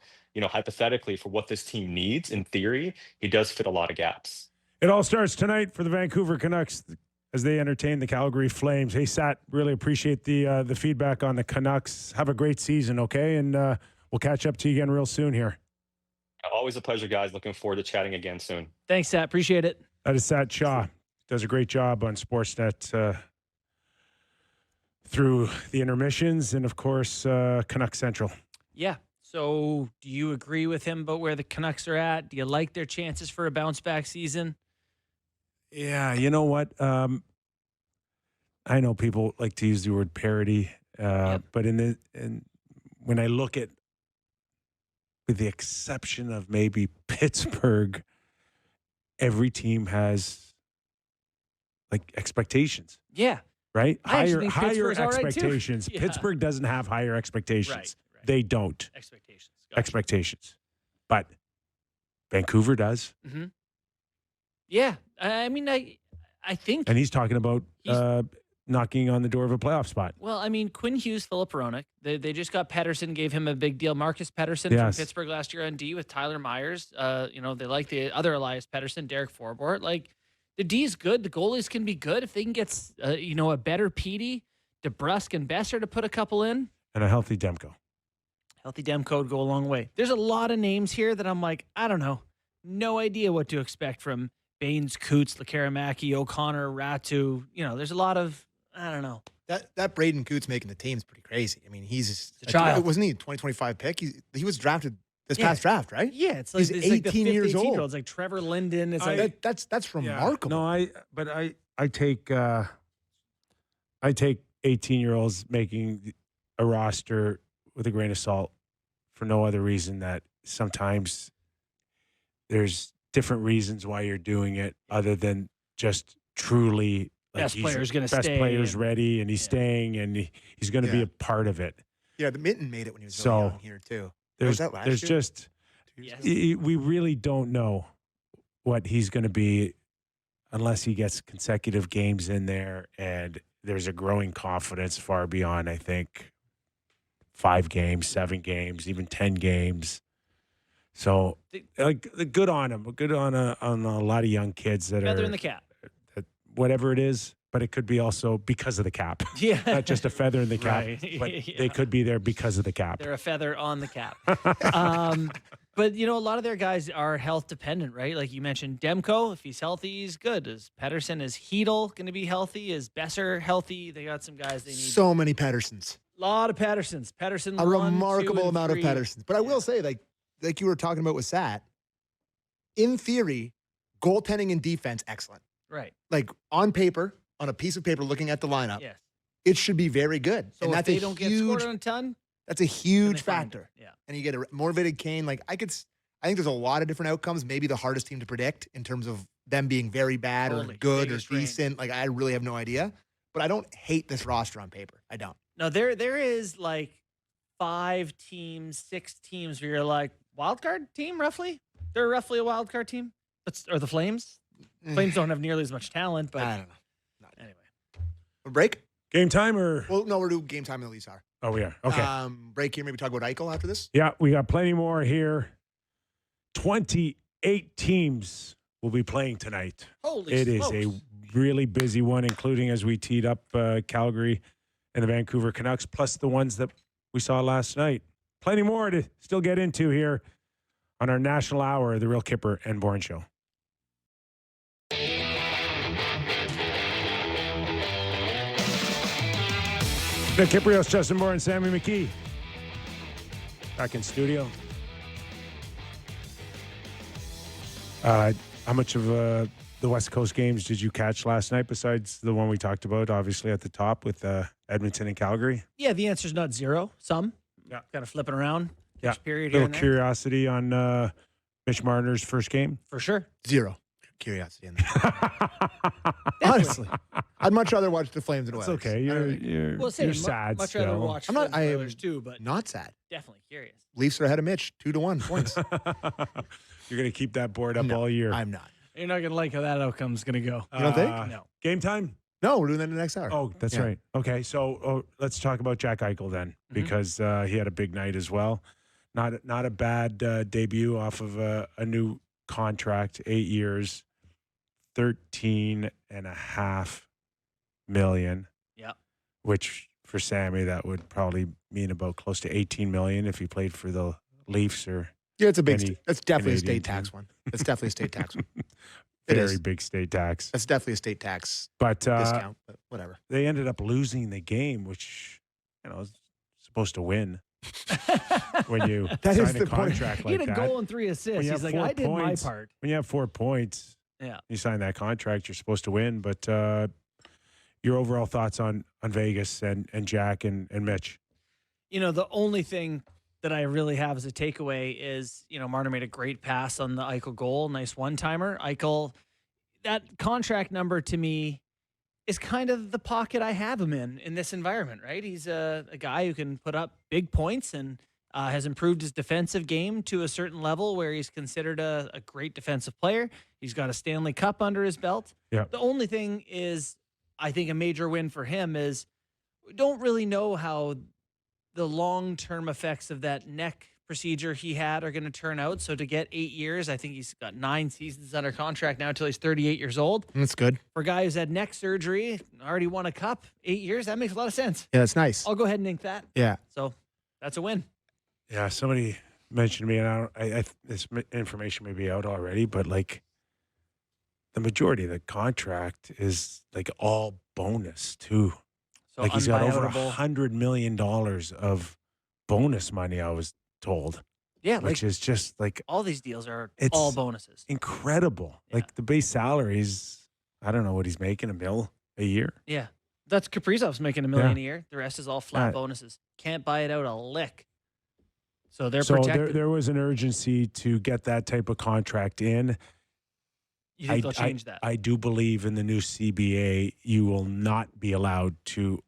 hypothetically, for what this team needs, in theory, he does fit a lot of gaps. It all starts tonight for the Vancouver Canucks as they entertain the Calgary Flames. Hey, Sat, really appreciate the feedback on the Canucks. Have a great season, okay? And we'll catch up to you again real soon here. Always a pleasure, guys. Looking forward to chatting again soon. Thanks, Sat. Appreciate it. That is Satiar Shah. Does a great job on Sportsnet through the intermissions and, of course, Canuck Central. Yeah. So do you agree with him about where the Canucks are at? Do you like their chances for a bounce-back season? Yeah, you know what? I know people like to use the word parity, but when I look at, with the exception of maybe Pittsburgh, every team has like expectations. Yeah. Right? Higher expectations. Right, yeah. Pittsburgh doesn't have higher expectations. Right. They don't. Expectations. Gotcha. Expectations. But Vancouver does. Mm-hmm. Yeah. I mean, I think. And he's talking about knocking on the door of a playoff spot. Well, I mean, Quinn Hughes, Philip Hronek, they just got Pettersson, gave him a big deal. Marcus Pettersson from Pittsburgh last year on D with Tyler Myers. They like the other Elias Pettersson, Derek Forbort. Like, the D's good. The goalies can be good if they can get, a better Petey, DeBrusk, and Besser to put a couple in. And a healthy Demko. Healthy Demko would go a long way. There's a lot of names here that I'm like, I don't know. No idea what to expect from Baines, Coots, Lekkerimäki, O'Connor, Ratu. There's a lot of, I don't know. That Braden Coots making the team is pretty crazy. I mean, he's a child. Wasn't he a 2025 pick? He was drafted this past draft, right? Yeah, it's like he's 18 years old. It's like Trevor Linden. It's that's remarkable. No, I take 18-year-olds making a roster with a grain of salt for no other reason that sometimes there's different reasons why you're doing it other than just truly like best player's going to stay. Best player's ready and he's staying and he's going to be a part of it. Yeah, the Mitten made it when he was really young here too. There's that last year? just we really don't know what he's going to be unless he gets consecutive games in there and there's a growing confidence far beyond, I think, 5 games, 7 games, even 10 games. So, good on him. Good on a lot of young kids that feather are in the cap. Whatever it is, but it could be also because of the cap. Yeah, not just a feather in the cap, right. but they could be there because of the cap. They're a feather on the cap. But a lot of their guys are health dependent, right? Like you mentioned, Demko, if he's healthy, he's good. Is Pettersson, is Hedel going to be healthy? Is Besser healthy? They got some guys they need. So many Petterssons. A lot of Petterssons. Pettersson, a 1, remarkable 2, amount 3. of Petterssons. But I will say, like you were talking about with Sat, in theory, goaltending and defense, excellent. Right. Like on paper, on a piece of paper, looking at the lineup, yes, it should be very good. So and if that's they don't get scored on a ton, that's a huge factor. Yeah. And you get a motivated Kane. Like I think there's a lot of different outcomes. Maybe the hardest team to predict in terms of them being very bad or good or decent. Like I really have no idea. But I don't hate this roster on paper. I don't. No, there is like 5 teams, 6 teams where you're like, wild card team, roughly? They're roughly a wild card team? Or the Flames? Flames don't have nearly as much talent, but I don't know. anyway. A break? Game time or? Well, no, we're doing game time in the Leafs are. Oh, we are. Okay. Break here. Maybe talk about Eichel after this. Yeah, we got plenty more here. 28 teams will be playing tonight. Holy It is smokes. a really busy one, including as we teed up Calgary and the Vancouver Canucks, plus the ones that we saw last night. Plenty more to still get into here on our national hour of the Real Kyper and Bourne Show. The Kypreos, Justin Bourne and Sam McKee. Back in studio. How much of the West Coast games did you catch last night besides the one we talked about, obviously, at the top with Edmonton and Calgary? Yeah, the answer's not zero. Some. Yeah. Kind of flipping around. Yeah. Period here Little and there. curiosity on Mitch Marner's first game? For sure. Zero curiosity in that. Honestly, I'd much rather watch the Flames and It's Oilers. okay. You're sad much still. rather watch I'm not- Flames and I am Oilers too, but Not sad. definitely curious. Leafs are ahead of Mitch, 2-1 points. You're going to keep that board up No, all year. I'm not. You're not gonna like how that outcome's gonna go. You don't think? No. Game time? No, we're doing that in the next hour. Oh, that's Yeah. right. Okay, so let's talk about Jack Eichel then, because he had a big night as well. Not a bad debut off of a new contract, 8 years, $13.5 million. Yeah. Which for Sammy, that would probably mean about close to $18 million if he played for the Leafs or Yeah, it's a big. Any That's definitely a Canadian state tax team. one. It's definitely a state tax one. It very is. big state tax. That's definitely a state tax But discount. But whatever. they ended up losing the game, which is supposed to win when you That sign is a the point. contract He like had a that. goal and 3 assists. When you He's have like, 4 I did points, my part. When you have 4 points, Yeah. you sign that contract, you're supposed to win. But your overall thoughts on Vegas and Jack and Mitch? The only thing that I really have as a takeaway is, Marner made a great pass on the Eichel goal. Nice one-timer. Eichel, that contract number to me is kind of the pocket I have him in this environment, right? He's a guy who can put up big points and has improved his defensive game to a certain level where he's considered a great defensive player. He's got a Stanley Cup under his belt. Yeah. The only thing is, I think a major win for him is we don't really know how the long-term effects of that neck procedure he had are going to turn out. So to get 8 years, I think he's got 9 seasons under contract now until he's 38 years old. That's good. For a guy who's had neck surgery, already won a cup, 8 years, that makes a lot of sense. Yeah, that's nice. I'll go ahead and ink that. Yeah. So that's a win. Yeah, somebody mentioned to me, and this information may be out already, but like the majority of the contract is like all bonus too. So Like he's got over unbuyoutable. $100 million of bonus money, I was told, Yeah, which is just like all these deals are It's- all bonuses. incredible. Yeah. Like the base salaries, I don't know what he's making, $1 million a year. Yeah. That's Kaprizov's making $1 million a year. The rest is all flat Right. bonuses. Can't buy it out a lick. So they're So protected. there was an urgency to get that type of contract in. You think they'll change that? I do believe in the new CBA, you will not be allowed to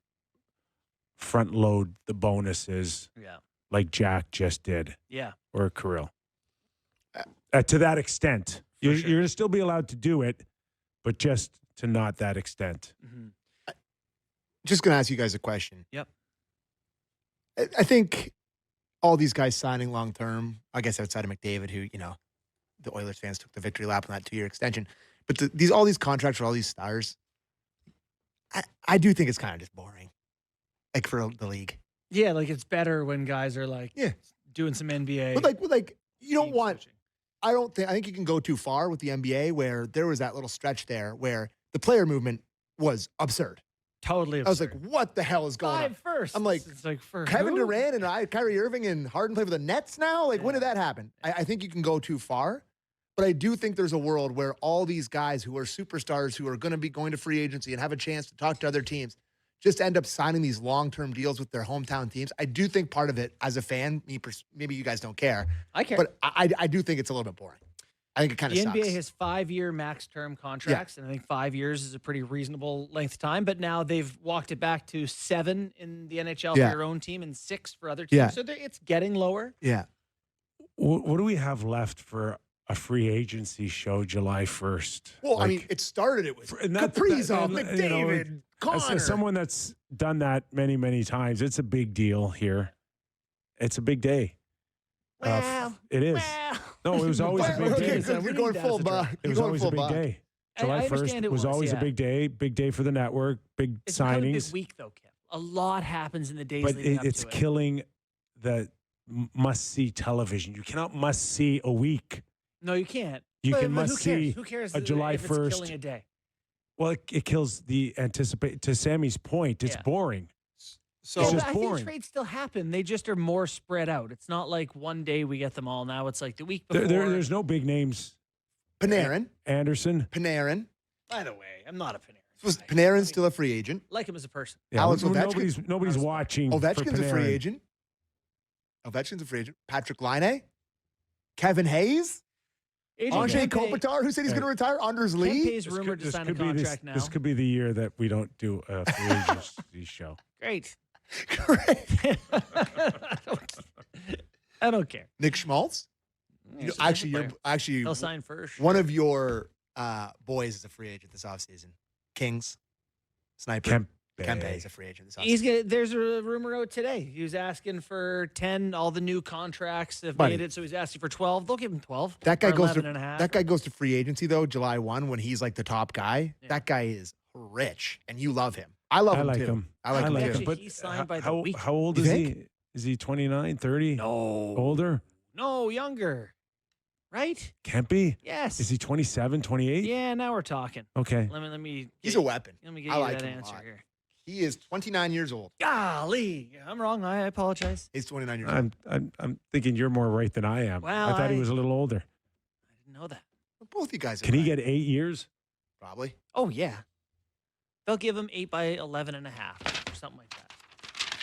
front load the bonuses Yeah. like Jack just did Yeah. or Kirill. To that extent, you're going to still be allowed to do it, but just to not that extent. Mm-hmm. Just going to ask you guys a question. Yep. I think all these guys signing long term, I guess outside of McDavid, who, the Oilers fans took the victory lap on that 2-year extension. But all these contracts for all these stars, I do think it's kind of just boring. Like for the league. Yeah, like it's better when guys are like Yeah. doing some NBA. But like you don't team want switching. I think you can go too far with the NBA where there was that little stretch there where the player movement was absurd. Totally I was like, absurd. what the hell is going on? 5 first. I'm like, it's like for Kevin who? Durant and Kyrie Irving and Harden play for the Nets now? Like, when did that happen? I think you can go too far. But I do think there's a world where all these guys who are superstars who are going to be going to free agency and have a chance to talk to other teams just end up signing these long-term deals with their hometown teams. I do think part of it, as a fan, maybe you guys don't care, I care. but I do think it's a little bit boring. I think it kind of The sucks. NBA has 5-year max term contracts, and I think 5 years is a pretty reasonable length of time. But now they've walked it back to 7 in the NHL Yeah. for your own team and 6 for other teams. Yeah. So it's getting lower. Yeah. What do we have left for a free agency show July 1st. Well, I mean, it started it with Kaprizov, McDavid, Connor. As someone that's done that many, many times, it's a big deal here. It's a big day. It is. No, it was always a big day. You're going full buck. It was always a big day. July 1st was always a big day for the network, big it's signings. It's a big week, though, Kim. A lot happens in the days but leading up to it. It's killing the must-see television. You cannot must-see a week. No, you can't. You but can must-see who cares a July if 1st. It's killing a day. Well, it kills the anticipate. To Sammy's point, it's boring. So it's just I boring. think trades still happen. They just are more spread out. It's not like one day we get them all. Now it's like the week before. There's no big names. Panarin. Anderson. Panarin. By the way, I'm not a Panarin. Was Panarin still a free agent? Like him as a person. Yeah, Alex Ovechkin. Nobody's watching. Ovechkin's a free agent. Ovechkin's a free agent. Patrick Laine. Kevin Hayes. Andre Kopitar, who said he's going to retire. Anders Lee. Kempe's rumored to sign a contract now. This could be the year that we don't do a free agency show. Great. Great. I don't care. Nick Schmaltz. He'll sign first. One of your boys is a free agent this offseason. Kings. Sniper. Kempe is a free agent this offseason. There's a rumor out today. He was asking for 10. All the new contracts have made it, so he's asking for 12. They'll give him 12. That guy goes to 11.5. That guy goes to free agency though, July 1, when he's like the top guy. Yeah. That guy is rich, and you love him. I love him too. I like him too. But he's signed by the week. How old is he? Is he 29, 30? No. Older? No, younger. Right? Kempe? Yes. Is he 27, 28? Yeah, now we're talking. Okay. Let me. He's a weapon. Let me get you that answer here. He is 29 years old. Golly, I'm wrong. I apologize. He's 29 years old. I'm thinking you're more right than I am. Well, I thought he was a little older. I didn't know that. Well, both you guys. Can he get 8 years? Probably. Oh yeah. They'll give him 8 by 11.5 or something like that.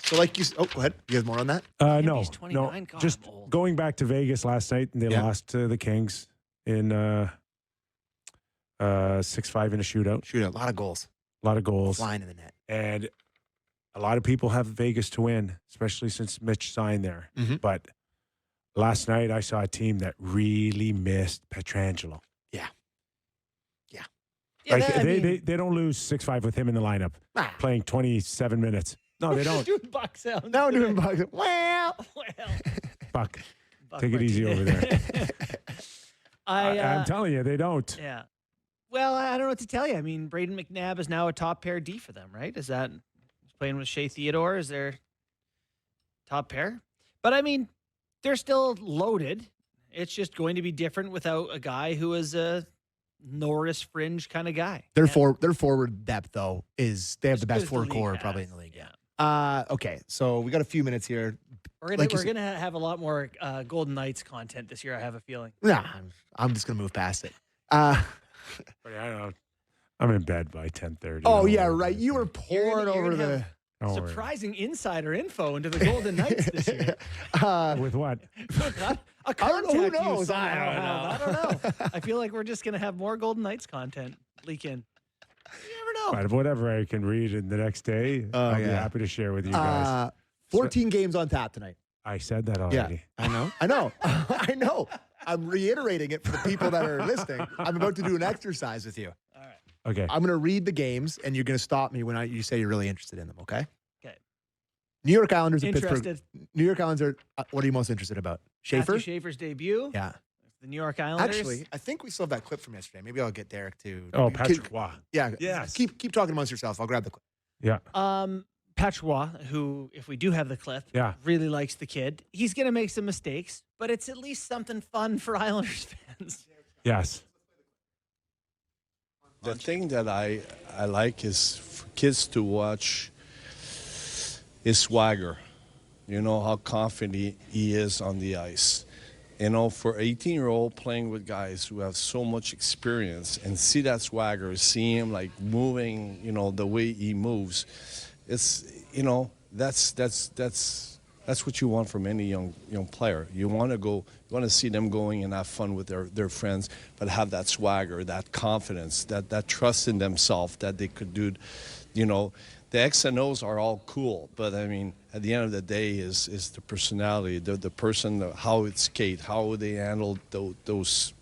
So like you. Oh, go ahead. You guys more on that? No. He's 29. God, just going back to Vegas last night, and they lost to the Kings in 6-5 in a shootout. A lot of goals. A lot of goals. Flying in the net. And a lot of people have Vegas to win, especially since Mitch signed there. Mm-hmm. But last night I saw a team that really missed Pietrangelo. Yeah. Like they don't lose 6-5 with him in the lineup, playing 27 minutes. No, they don't. Doing buck sound. No, doing buck. Well. Buck, take it easy over there. I'm telling you, they don't. Yeah. Well, I don't know what to tell you. I mean, Braden McNabb is now a top pair D for them, right? Is that playing with Shea Theodore? Is their top pair? But I mean, they're still loaded. It's just going to be different without a guy who is a Norris fringe kind of guy. Their forward depth though is they have the best forward core probably in the league. Yeah. Okay, so we got a few minutes here. We're gonna have a lot more Golden Knights content this year. I have a feeling. Nah, I'm just gonna move past it. I don't know. I'm in bed by 10:30. Oh yeah, right. You were pouring over the surprising insider info into the Golden Knights this year. With what? A contact who knows? I don't know. I feel like we're just going to have more Golden Knights content leak in. You never know. But whatever I can read in the next day, I'll be happy to share with you guys. 14 games on tap tonight. I said that already. Yeah, I know. I know. I'm reiterating it for the people that are listening. I'm about to do an exercise with you. All right. Okay. I'm going to read the games, and you're going to stop me when you say you're really interested in them, okay? Okay. New York Islanders at Interested. Pittsburgh. New York Islanders what are you most interested about? Schaefer? Matthew Schaefer's debut. Yeah. The New York Islanders. Actually, I think we still have that clip from yesterday. Maybe I'll get Derek to. Oh, Patrick Waugh. Yeah. Yes. Keep talking amongst yourself. I'll grab the clip. Yeah. Patrick Waugh, who, if we do have the clip, really likes the kid. He's going to make some mistakes, but it's at least something fun for Islanders fans. Yes. The thing that I like is for kids to watch his swagger. You know, how confident he is on the ice. You know, for 18-year-old playing with guys who have so much experience and see that swagger, see him like moving, you know, the way he moves, it's, you know, that's what you want from any young player. You want to see them going and have fun with their friends, but have that swagger, that confidence, that trust in themselves that they could do, you know. The X and O's are all cool, but I mean, at the end of the day, is the personality, the person, how it skate, how they handle those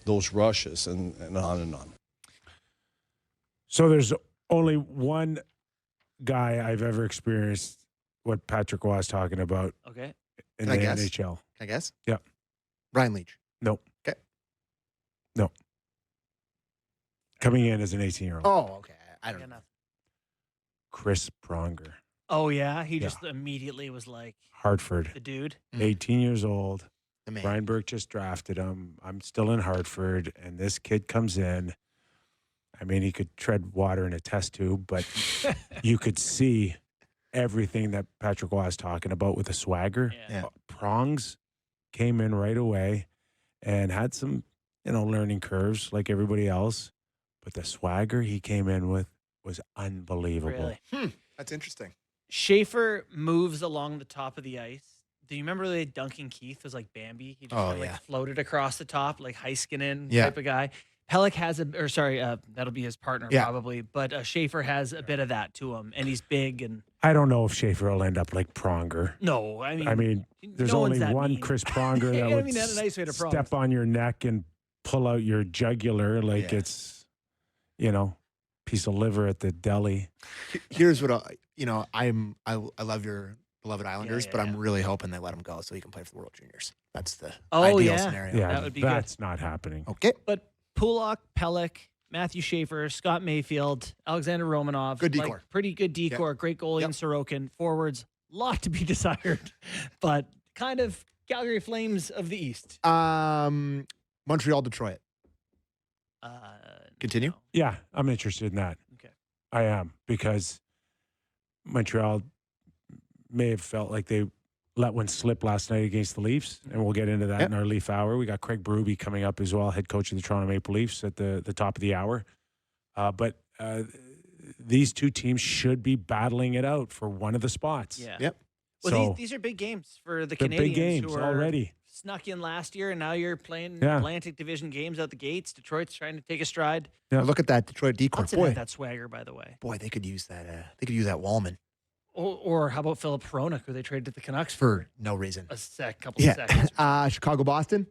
those rushes and on and on. So there's only one guy I've ever experienced what Patrick was talking about Okay. in Can the I guess? NHL. I guess. Yeah. Brian Leach. No. Okay. No. Coming in as an 18-year-old. Oh, okay. I don't Yeah, know. nothing. Chris Pronger, Oh yeah, he just immediately was like Hartford, the dude. 18 years old. The man. Brian Burke just drafted him. I'm still in Hartford, and this kid comes in. I mean, he could tread water in a test tube, but you could see everything that Patrick was talking about with the swagger. Yeah. Prongs came in right away and had some, learning curves like everybody else. But the swagger he came in with was unbelievable. Really. That's interesting. Schaefer moves along the top of the ice. Do you remember the way Duncan Keith was like Bambi? He just Oh, kind of yeah. like floated across the top, like Heiskanen Yeah. type of guy. Pellick has that'll be his partner Yeah. probably, but Schaefer has a bit of that to him, and he's big and I don't know if Schaefer will end up like Pronger. no, I mean, There's no one's only that one mean. Chris Pronger that I would mean, that's a nice way to Prong. step on your neck and pull out your jugular like Yeah. it's, piece of liver at the deli. Here's what I love your beloved Islanders, yeah, but yeah. I'm really hoping they let him go so he can play for the World Juniors. That's the Oh, ideal yeah. scenario. Yeah, That would be good. that's not happening. Okay. But Pulak, Pellick, Matthew Schaefer, Scott Mayfield, Alexander Romanov. Good like, decor. pretty good decor. Great goalie in Sorokin. Forwards, lot to be desired. But kind of Calgary Flames of the East. Montreal, Detroit. Continue. no. Yeah, I'm interested in that. Okay. I am, because Montreal may have felt like they let one slip last night against the Leafs, and we'll get into that in our Leaf Hour. We got Craig Berube coming up as well, head coach of the Toronto Maple Leafs at the top of the hour. But these two teams should be battling it out for one of the spots. Yeah. Yep. Well, So, these are big games for the they're Canadians big games who are already. snuck in last year, and now you're playing Yeah. Atlantic Division games out the gates. Detroit's trying to take a stride. Yeah. Look at that Detroit decor. Hudson had that swagger, by the way. Boy, they could use that. They could use that Wallman Or how about Philip Hronik, who they traded to the Canucks for no reason. a couple of seconds. Chicago, Boston.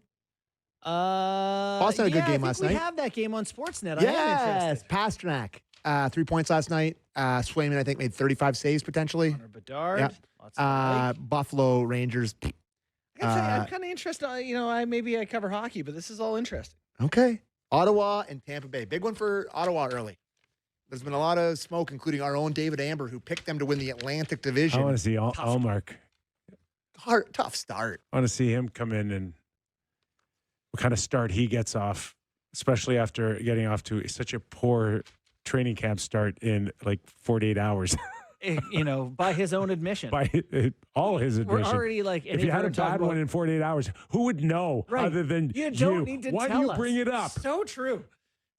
Boston had a good game last We night. have that game on Sportsnet. I am Yes, interested. Pasternak. 3 points last night. Swayman, I think, made 35 saves potentially. Connor Bedard. Yeah. Lots of like. Buffalo Rangers. I gotta say, I'm kind of interested. I cover hockey, but this is all interesting. Okay. Ottawa and Tampa Bay. Big one for Ottawa early. There's been a lot of smoke, including our own David Amber, who picked them to win the Atlantic I Division. want to see Allmark. Tough start. I want to see him come in and what kind of start he gets off, especially after getting off to such a poor training camp start in like 48 hours. By his own admission. By all his We're admission. already like, and If you had a we're talking bad one about- in 48 hours, who would know Right. other than you don't need to Why tell do you us. bring it up? So true.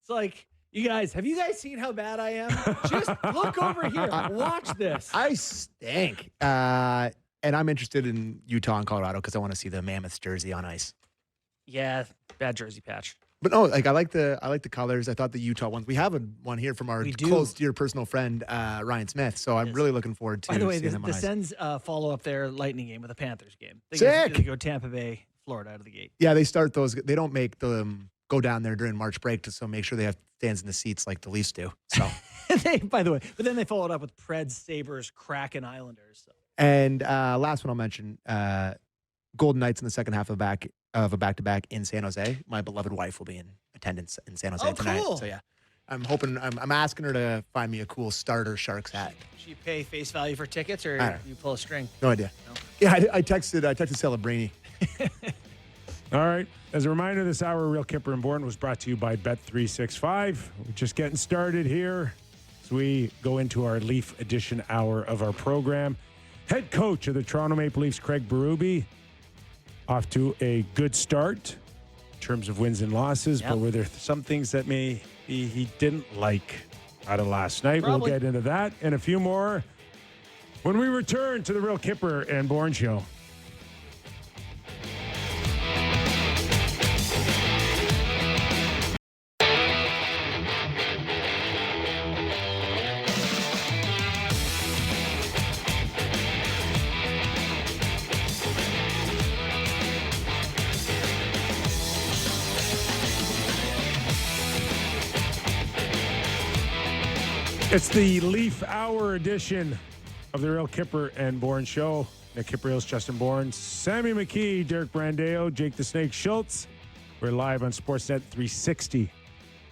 It's like, have you guys seen how bad I am? Just look over here. Watch this. I stink. And I'm interested in Utah and Colorado because I want to see the Mammoths jersey on ice. Yeah, bad jersey patch. But no, I like the colors. I thought the Utah ones. We have one here from our We do. close, dear personal friend Ryan Smith. So I'm Yes. really looking forward to By the way, seeing them on the ice. Sens follow up their Lightning game with a Panthers game. Sick. They go Tampa Bay, Florida out of the gate. Yeah, they start those. They don't make them go down there during March break to so make sure they have stands in the seats like the Leafs do. So By the way, but then they followed up with Preds, Sabres, Kraken, Islanders. So. and last one I'll mention, Golden Knights in the second half of a back-to-back in San Jose. My beloved wife will be in attendance in San Jose tonight. Cool. So yeah, I'm hoping. I'm asking her to find me a cool starter Sharks hat. Should you pay face value for tickets, or I don't know. you pull a string? No idea. No. Yeah, I texted Celebrini. All right. As a reminder, this hour, Real Kyper and Bourne was brought to you by Bet365. We're just getting started here as we go into our Leaf Edition hour of our program. Head coach of the Toronto Maple Leafs, Craig Berube, off to a good start in terms of wins and losses, but were there some things that he didn't like out of last night? Probably. We'll get into that and a few more when we return to the Real Kyper and Bourne show. It's the Leaf Hour edition of the Real Kyper and Bourne Show. Nick Kypreos, Justin Bourne, Sammy McKee, Derek Brandeo, Jake the Snake Schultz. We're live on Sportsnet 360,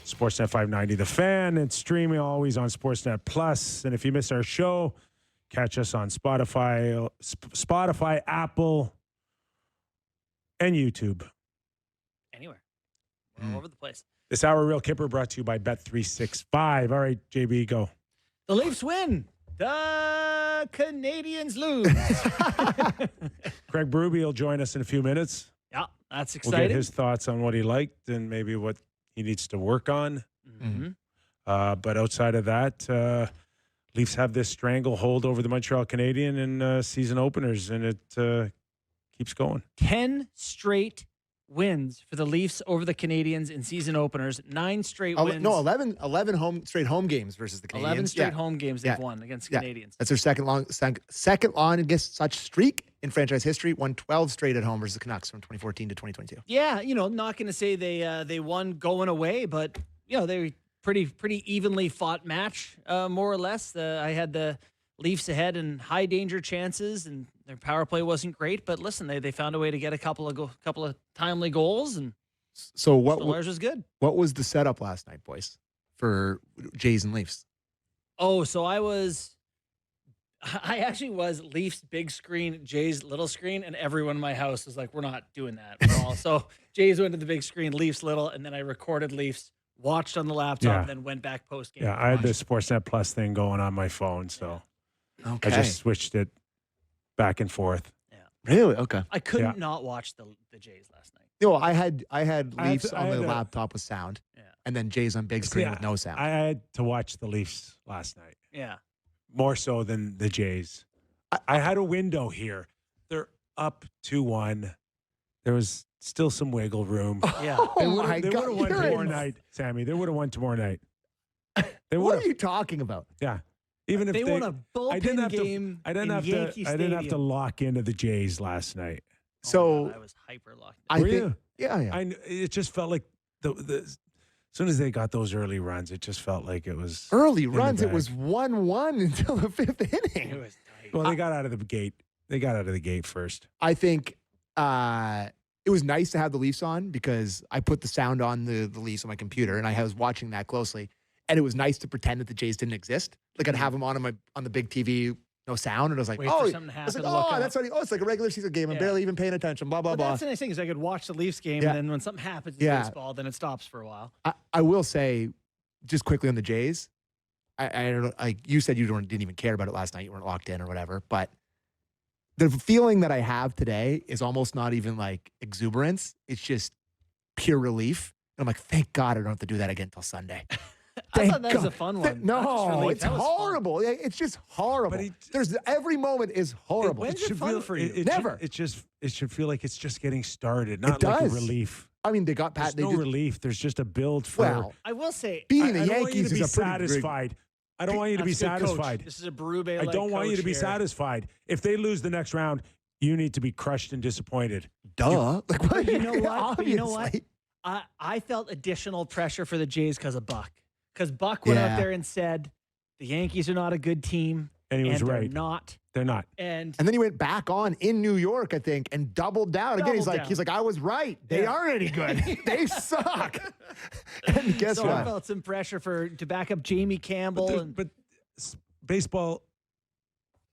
Sportsnet 590 The Fan, and streaming always on Sportsnet Plus. And if you miss our show, catch us on Spotify, Apple, and YouTube. Anywhere. We're all over the place. This hour, Real Kyper, brought to you by Bet365. All right, JB, go. The Leafs win. The Canadians lose. Craig Berube will join us in a few minutes. Yeah, that's We'll exciting. get his thoughts on what he liked and maybe what he needs to work on. Mm-hmm. But outside of that, Leafs have this stranglehold over the Montreal Canadiens in season openers, and it keeps going. 10 straight wins for the Leafs over the Canadians in season openers. 9 straight wins. No, 11 straight home games versus the Canadiens. 11 straight home games they've won against Canadians. That's their second longest such streak in franchise history. Won 12 straight at home versus the Canucks from 2014 to 2022. Yeah, not going to say they won going away, but they pretty evenly fought match, more or less. I had the Leafs ahead in high danger chances, and their power play wasn't great. But listen, they found a way to get a couple of timely goals, and so what Stolarz was good. What was the setup last night, boys, for Jays and Leafs? Oh, so I actually was Leafs big screen, Jays little screen, and everyone in my house was like, "We're not doing that at all." So Jays went to the big screen, Leafs little, and then I recorded Leafs, watched on the laptop, and then went back post game. Yeah, I had the Sportsnet Plus thing going on my phone, so Okay. I just switched it back and forth. Yeah, Really? Okay. I couldn't not watch the Jays last night. No, I had Leafs I on had the a- laptop with sound, Yeah, and then Jays on big screen Yeah, with no sound. I had to watch the Leafs last night, yeah. more so than the Jays. I had a window here. They're up 2-1. There was still some wiggle room. Yeah. Oh my They would God! have won you're tomorrow ins- night, Sammy. They would have won tomorrow night. They would What have. are you talking about? Yeah. Even if They won a I bullpen didn't have game to. I didn't in have Yankee to. I didn't have to Stadium. lock into the Jays last night. So God, I was hyper locked. I Were think, you? yeah. It just felt like as soon as they got those early runs, it just felt like it was Early in the runs, it bag. was 1-1 until the fifth It inning. was tight. Well, they got out of the gate. They got out of the gate first. I think it was nice to have the Leafs on because I put the sound on the Leafs on my computer and I was watching that closely. And it was nice to pretend that the Jays didn't exist. Like I'd have them on the big TV, no sound, and I was like, Wait for oh, something to I was happen, like, look oh, up. that's what it's like a regular season game. I'm Yeah. barely even paying attention. Blah blah But blah. that's the nice thing is I could watch the Leafs game, Yeah. and then when something happens in Yeah. baseball, then it stops for a while. I will say, just quickly on the Jays, I don't know, like you said, didn't even care about it last night. You weren't locked in or whatever. But the feeling that I have today is almost not even like exuberance. It's just pure relief. And I'm like, thank God I don't have to do that again until Sunday. I thought that was God. a fun one. Not just No, relief. it's That was fun. horrible. Yeah, it's just horrible. But There's every moment is horrible. When's it fun for you? Never. It should feel like it's just getting started, not It like a does. relief. I mean, they got There's Pat. They no did, relief. There's just a build for. well, I will say, beating the I don't want you Yankees to be is a pretty satisfied. I don't want you to be that's good coach. satisfied. This is a Berube. I don't want you to be satisfied. If they lose the next round, you need to be crushed and disappointed. duh. Like, what? You know what? But you know what? Obviously. I felt additional pressure for the Jays because of Buck. Because Buck went out Yeah. there and said the Yankees are not a good team, And he was they're right. not. They're not. And And then he went back on in New York, I think, and doubled down. Again, he's Doubled like, down. I was right. They Yeah. aren't any good. They suck. And guess so I what? felt some pressure to back up Jamie Campbell. But baseball,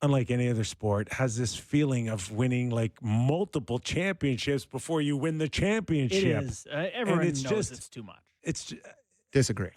unlike any other sport, has this feeling of winning like multiple championships before you win the it championship. is. Everyone it's knows just- it's too much. Disagree.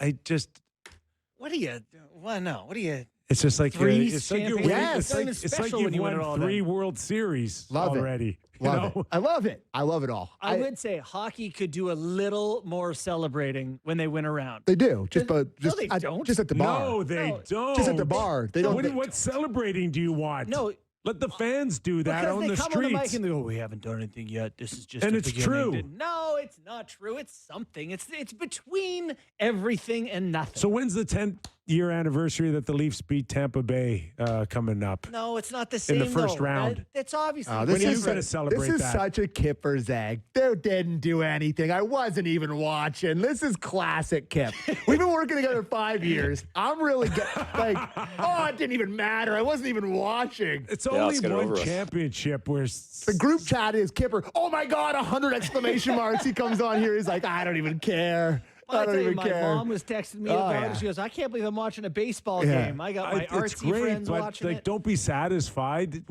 What do you? Well, no. What do you? It's just like Three it's like you're champions. winning. Yes. It's like, It's it's not even like special you've when you win won it all 3 then. World Series Love it. already. Love it. I love it. I love it all. I would say hockey could do a little more celebrating when they win a round. They do. Just No, just they don't. just at the bar. No, they No. don't. Just at the bar. They don't. What celebrating do you want? No, Let the fans do that because on they the come on the mic streets. and they go, "We haven't done anything yet. This is just." And a it's beginning." true. No, it's not true. It's something. It's between everything and nothing. So when's the 10th year anniversary that the Leafs beat Tampa Bay coming up. No, it's not the same. In the first though. round. That's obviously. Oh, When are you is- going to celebrate This is that? such a Kipper's egg. They didn't do anything. I wasn't even watching. This is classic Kip. We've been working together 5 years. I'm really like, oh, it didn't even matter. I wasn't even watching. It's Yeah, only let's get it one over with. championship where The group chat is Kipper. Oh my God, 100 exclamation marks. He comes on here. He's like, I don't even care. Well, I I don't tell you, even my care. mom was texting me about yeah. it. She goes, I can't believe I'm watching a baseball Yeah. game. I got my it's artsy great, friends but watching like, it. don't be satisfied.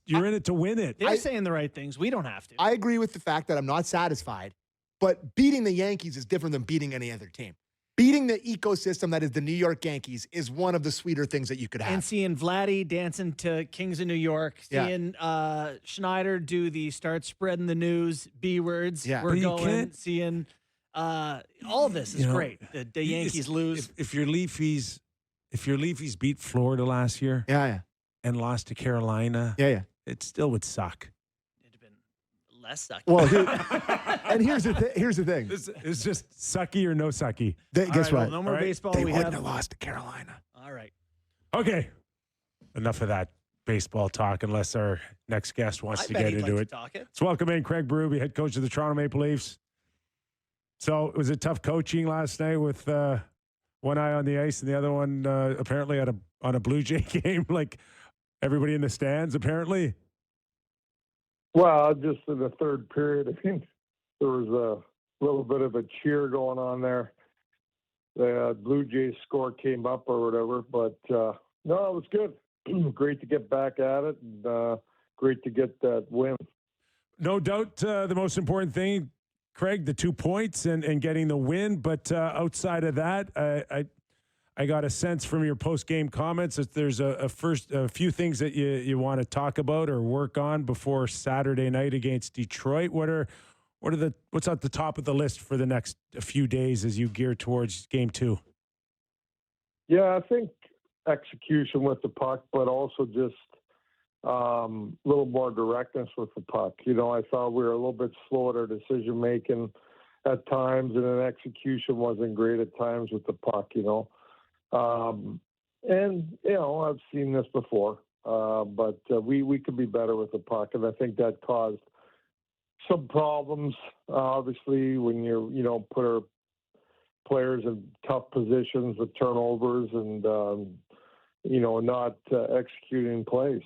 You're in it to win it. They're saying the right things. We don't have to. I agree with the fact that I'm not satisfied, but beating the Yankees is different than beating any other team. Beating the ecosystem that is the New York Yankees is one of the sweeter things that you could have. And seeing Vladdy dancing to Kings of New York, Yeah. seeing Schneider do the start spreading the news, B words, Yeah. we're But you going, can't- seeing all of this is You know, great. The Yankees lose. If your Leafs beat Florida last year yeah. and lost to Carolina, Yeah. it still would suck. It'd have been less sucky. Well, and here's the thing. It's just sucky or no sucky. Guess All right, well, what? no more All right. baseball. They we wouldn't have. have lost to Carolina. All right. Okay. Enough of that baseball talk unless our next guest wants I to bet get he'd into like it. to talk it. Let's welcome in Craig Berube, head coach of the Toronto Maple Leafs. So it was a tough coaching last night with one eye on the ice and the other one apparently on a Blue Jay game, like everybody in the stands apparently. Well, just in the third period, I think there was a little bit of a cheer going on there. The Blue Jays score came up or whatever, but no, it was good. Great to get back at it, and great to get that win. No doubt the most important thing, Craig, the 2 points and getting the win. But outside of that, I got a sense from your post-game comments that there's a few things that you want to talk about or work on before Saturday night against Detroit. What's at the top of the list for the next few days as you gear towards Game 2? Yeah, I think execution with the puck, but also just a little more directness with the puck. You know, I thought we were a little bit slow at our decision making at times, and then execution wasn't great at times with the puck. You know. And, you know, I've seen this before, but we could be better with the puck. And I think that caused some problems, obviously, when put our players in tough positions with turnovers and, not executing plays.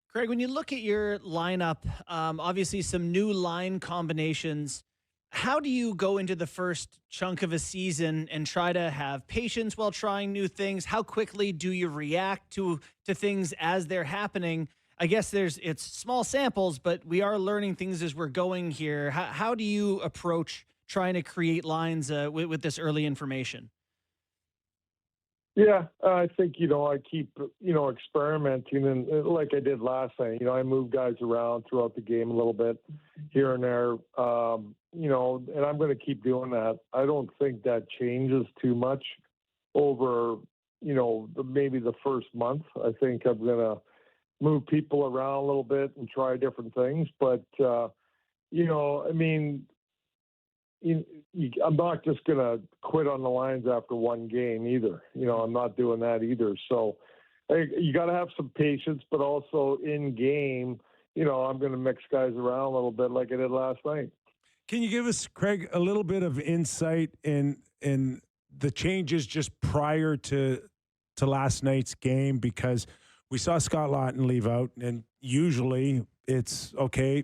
Craig, when you look at your lineup, obviously some new line combinations. How do you go into the first chunk of a season and try to have patience while trying new things? How quickly do you react to things as they're happening? I guess it's small samples, but we are learning things as we're going here. How do you approach trying to create lines with this early information? Yeah, I think, I keep, experimenting and like I did last night, I move guys around throughout the game a little bit here and there, and I'm going to keep doing that. I don't think that changes too much over, maybe the first month. I think I'm going to move people around a little bit and try different things. But, I'm not just going to quit on the lines after one game either. I'm not doing that either. So you got to have some patience, but also in game, I'm going to mix guys around a little bit like I did last night. Can you give us, Craig, a little bit of insight in the changes just prior to last night's game? Because we saw Scott Laughton leave out, and usually it's, okay,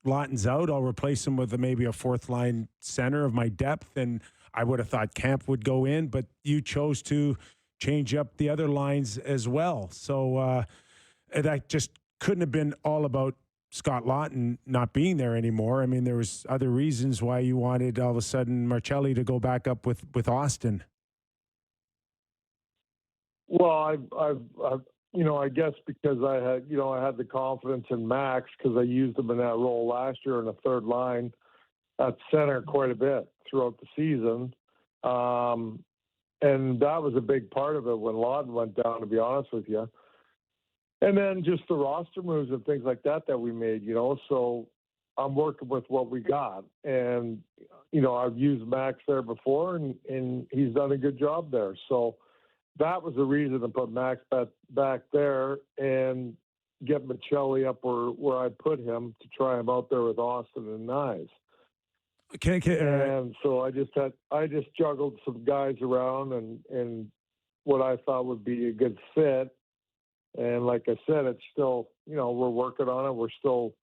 Lawton's out, I'll replace him with maybe a fourth line center of my depth, and I would have thought Camp would go in, but you chose to change up the other lines as well. So that just couldn't have been all about Scott Laughton not being there anymore. I mean, there was other reasons why you wanted all of a sudden Marcelli to go back up with Austin. Well, I guess because I had the confidence in Max because I used him in that role last year in the third line at center quite a bit throughout the season. And that was a big part of it when Laughton went down, to be honest with you. And then just the roster moves and things like that we made, so I'm working with what we got. And, I've used Max there before, and he's done a good job there. So that was the reason to put Max back there and get Michelli up where I put him to try him out there with Austin and Nyes. And so I just juggled some guys around and what I thought would be a good fit. And like I said, it's still, we're working on it. We're still,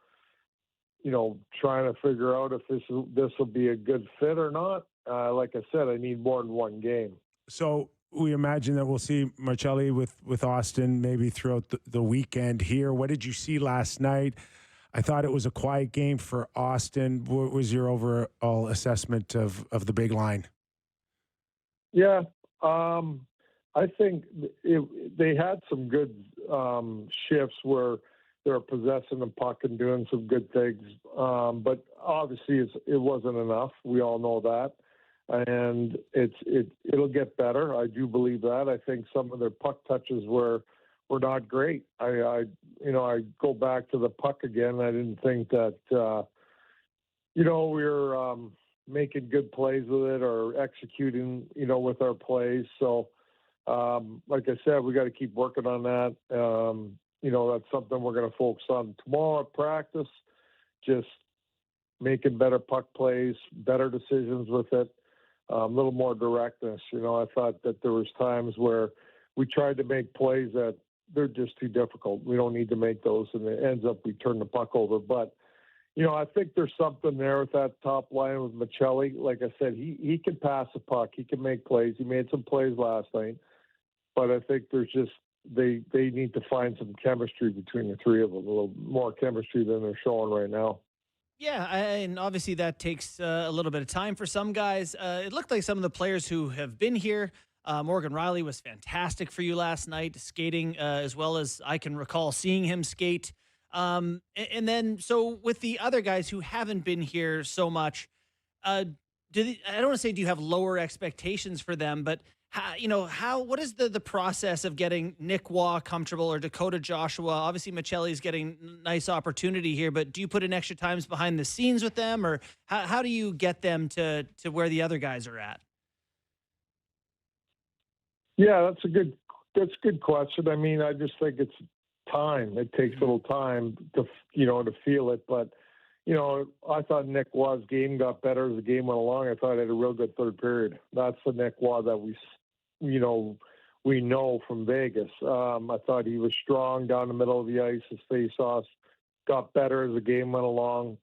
trying to figure out if this will be a good fit or not. Like I said, I need more than one game. So we imagine that we'll see Marcelli with Austin maybe throughout the weekend here. What did you see last night? I thought it was a quiet game for Austin. What was your overall assessment of the big line? Yeah, I think they had some good shifts where they were possessing the puck and doing some good things. But obviously it wasn't enough. We all know that. And it'll get better. I do believe that. I think some of their puck touches were not great. I go back to the puck again. I didn't think that we were making good plays with it or executing with our plays. So like I said, we got to keep working on that. That's something we're going to focus on tomorrow at practice. Just making better puck plays, better decisions with it. A little more directness. I thought that there was times where we tried to make plays that they're just too difficult. We don't need to make those, and it ends up we turn the puck over. But, I think there's something there with that top line with Michelli. Like I said, he can pass the puck. He can make plays. He made some plays last night. But I think there's just they need to find some chemistry between the three of them, a little more chemistry than they're showing right now. Yeah, and obviously that takes a little bit of time for some guys. It looked like some of the players who have been here, Morgan Rielly was fantastic for you last night, skating as well as I can recall seeing him skate. And then, so with the other guys who haven't been here so much, I don't want to say do you have lower expectations for them, but what is the process of getting Nick Waugh comfortable or Dakota Joshua? Obviously, Michelli's getting nice opportunity here, but do you put in extra times behind the scenes with them, or how do you get them to where the other guys are at? Yeah, that's a good question. I mean, I just think it's time. It takes a little time to feel it, but I thought Nick Waugh's game got better as the game went along. I thought he had a real good third period. That's the Nick Waugh that we know from Vegas. I thought he was strong down the middle of the ice. His face-offs got better as the game went along.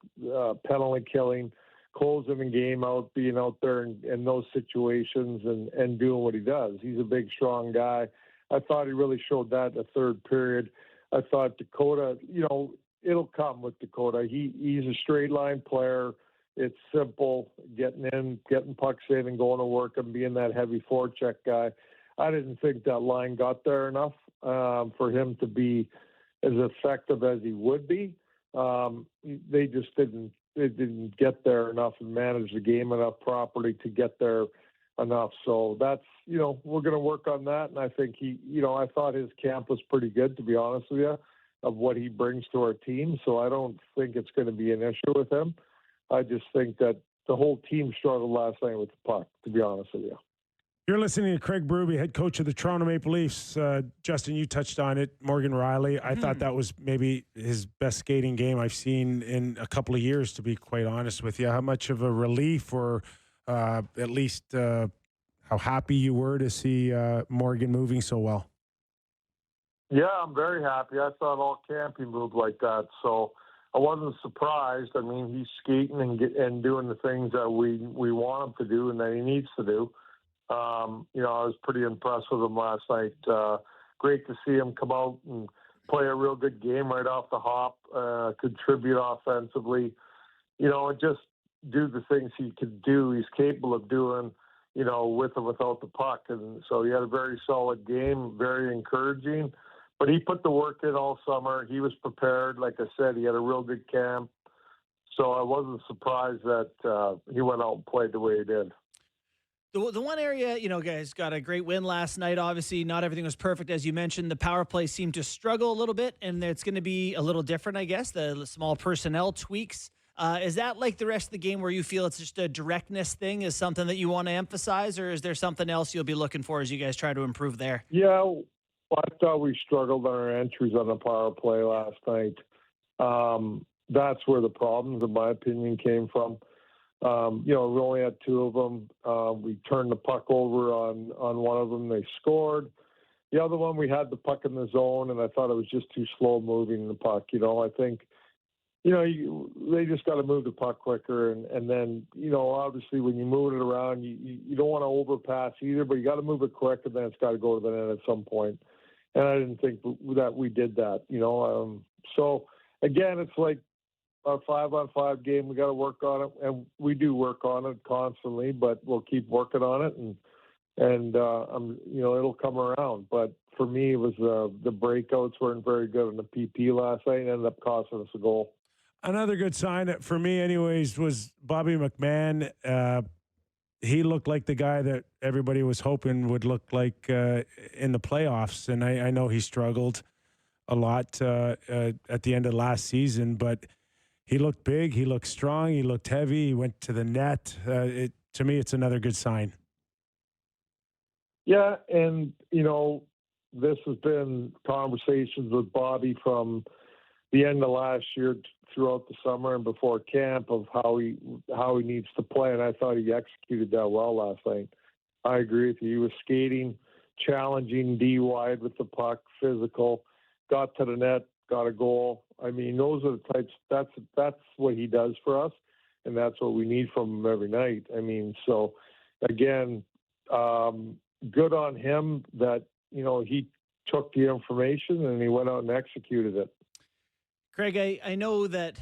Penalty killing, closing the game out, being out there in those situations and doing what he does. He's a big, strong guy. I thought he really showed that in the third period. I thought Dakota, it'll come with Dakota. He's a straight line player. It's simple, getting in, getting pucks in and going to work and being that heavy forecheck guy. I didn't think that line got there enough for him to be as effective as he would be. They just didn't get there enough and manage the game enough properly to get there enough. So that's, we're going to work on that. And I think I thought his camp was pretty good, to be honest with you, of what he brings to our team. So I don't think it's going to be an issue with him. I just think that the whole team struggled last night with the puck, to be honest with you. You're listening to Craig Berube, head coach of the Toronto Maple Leafs. Justin, you touched on it. Morgan Rielly, I thought that was maybe his best skating game I've seen in a couple of years, to be quite honest with you. How much of a relief or at least how happy you were to see Morgan moving so well? Yeah, I'm very happy. I thought all camp he moved like that, so I wasn't surprised. I mean, he's skating and doing the things that we want him to do and that he needs to do. I was pretty impressed with him last night. Great to see him come out and play a real good game right off the hop, contribute offensively, and just do the things he could do. He's capable of doing, with or without the puck. And so he had a very solid game, very encouraging. But he put the work in all summer. He was prepared. Like I said, he had a real good camp. So I wasn't surprised that he went out and played the way he did. The one area, guys got a great win last night. Obviously, not everything was perfect. As you mentioned, the power play seemed to struggle a little bit, and it's going to be a little different, I guess, the small personnel tweaks. Is that like the rest of the game where you feel it's just a directness thing is something that you want to emphasize, or is there something else you'll be looking for as you guys try to improve there? Yeah, I thought we struggled on our entries on the power play last night. That's where the problems, in my opinion, came from. We only had 2 of them. We turned the puck over on one of them. They scored. The other one, we had the puck in the zone, and I thought it was just too slow moving the puck. I think, they just got to move the puck quicker. And then, obviously when you move it around, you don't want to overpass either, but you got to move it quick, and then it's got to go to the net at some point. And I didn't think that we did that, So, again, it's like our 5-on-5 game. We got to work on it, and we do work on it constantly, but we'll keep working on it, and it'll come around. But for me, it was the breakouts weren't very good on the PP last night and ended up costing us a goal. Another good sign for me, anyways, was Bobby McMahon. He looked like the guy that everybody was hoping would look like in the playoffs. And I know he struggled a lot at the end of last season, but he looked big, he looked strong, he looked heavy, he went to the net. To me, it's another good sign. Yeah, and, this has been conversations with Bobby from the end of last year throughout the summer and before camp of how he needs to play, and I thought he executed that well last night. I agree with you. He was skating, challenging D wide with the puck, physical, got to the net, got a goal. I mean, those are the types. That's what he does for us, and that's what we need from him every night. I mean, so again, good on him that he took the information and he went out and executed it. Craig, I know that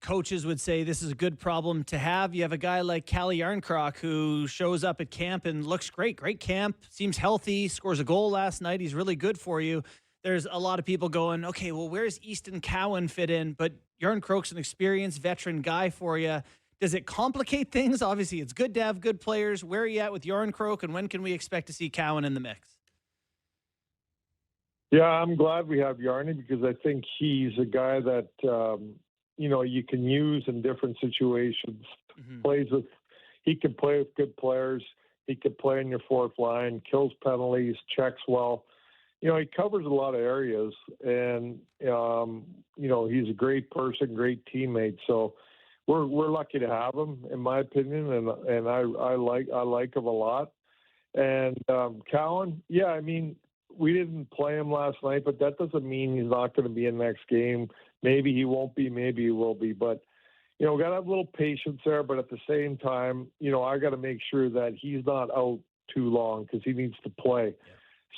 coaches would say this is a good problem to have. You have a guy like Calle Yarncroc who shows up at camp and looks great. Great camp, seems healthy, scores a goal last night. He's really good for you. There's a lot of people going, okay, well, where's Easton Cowan fit in? But Yarncroc's an experienced veteran guy for you. Does it complicate things? Obviously, it's good to have good players. Where are you at with Yarncroc, and when can we expect to see Cowan in the mix? Yeah, I'm glad we have Yarny because I think he's a guy that, you can use in different situations. Mm-hmm. He can play with good players. He could play in your fourth line, kills penalties, checks well. He covers a lot of areas, and, he's a great person, great teammate. So we're lucky to have him, in my opinion, and I like him a lot. And Cowan, yeah, I mean, we didn't play him last night, but that doesn't mean he's not going to be in the next game. Maybe he won't be, maybe he will be. But, we got to have a little patience there. But at the same time, I got to make sure that he's not out too long because he needs to play. Yeah.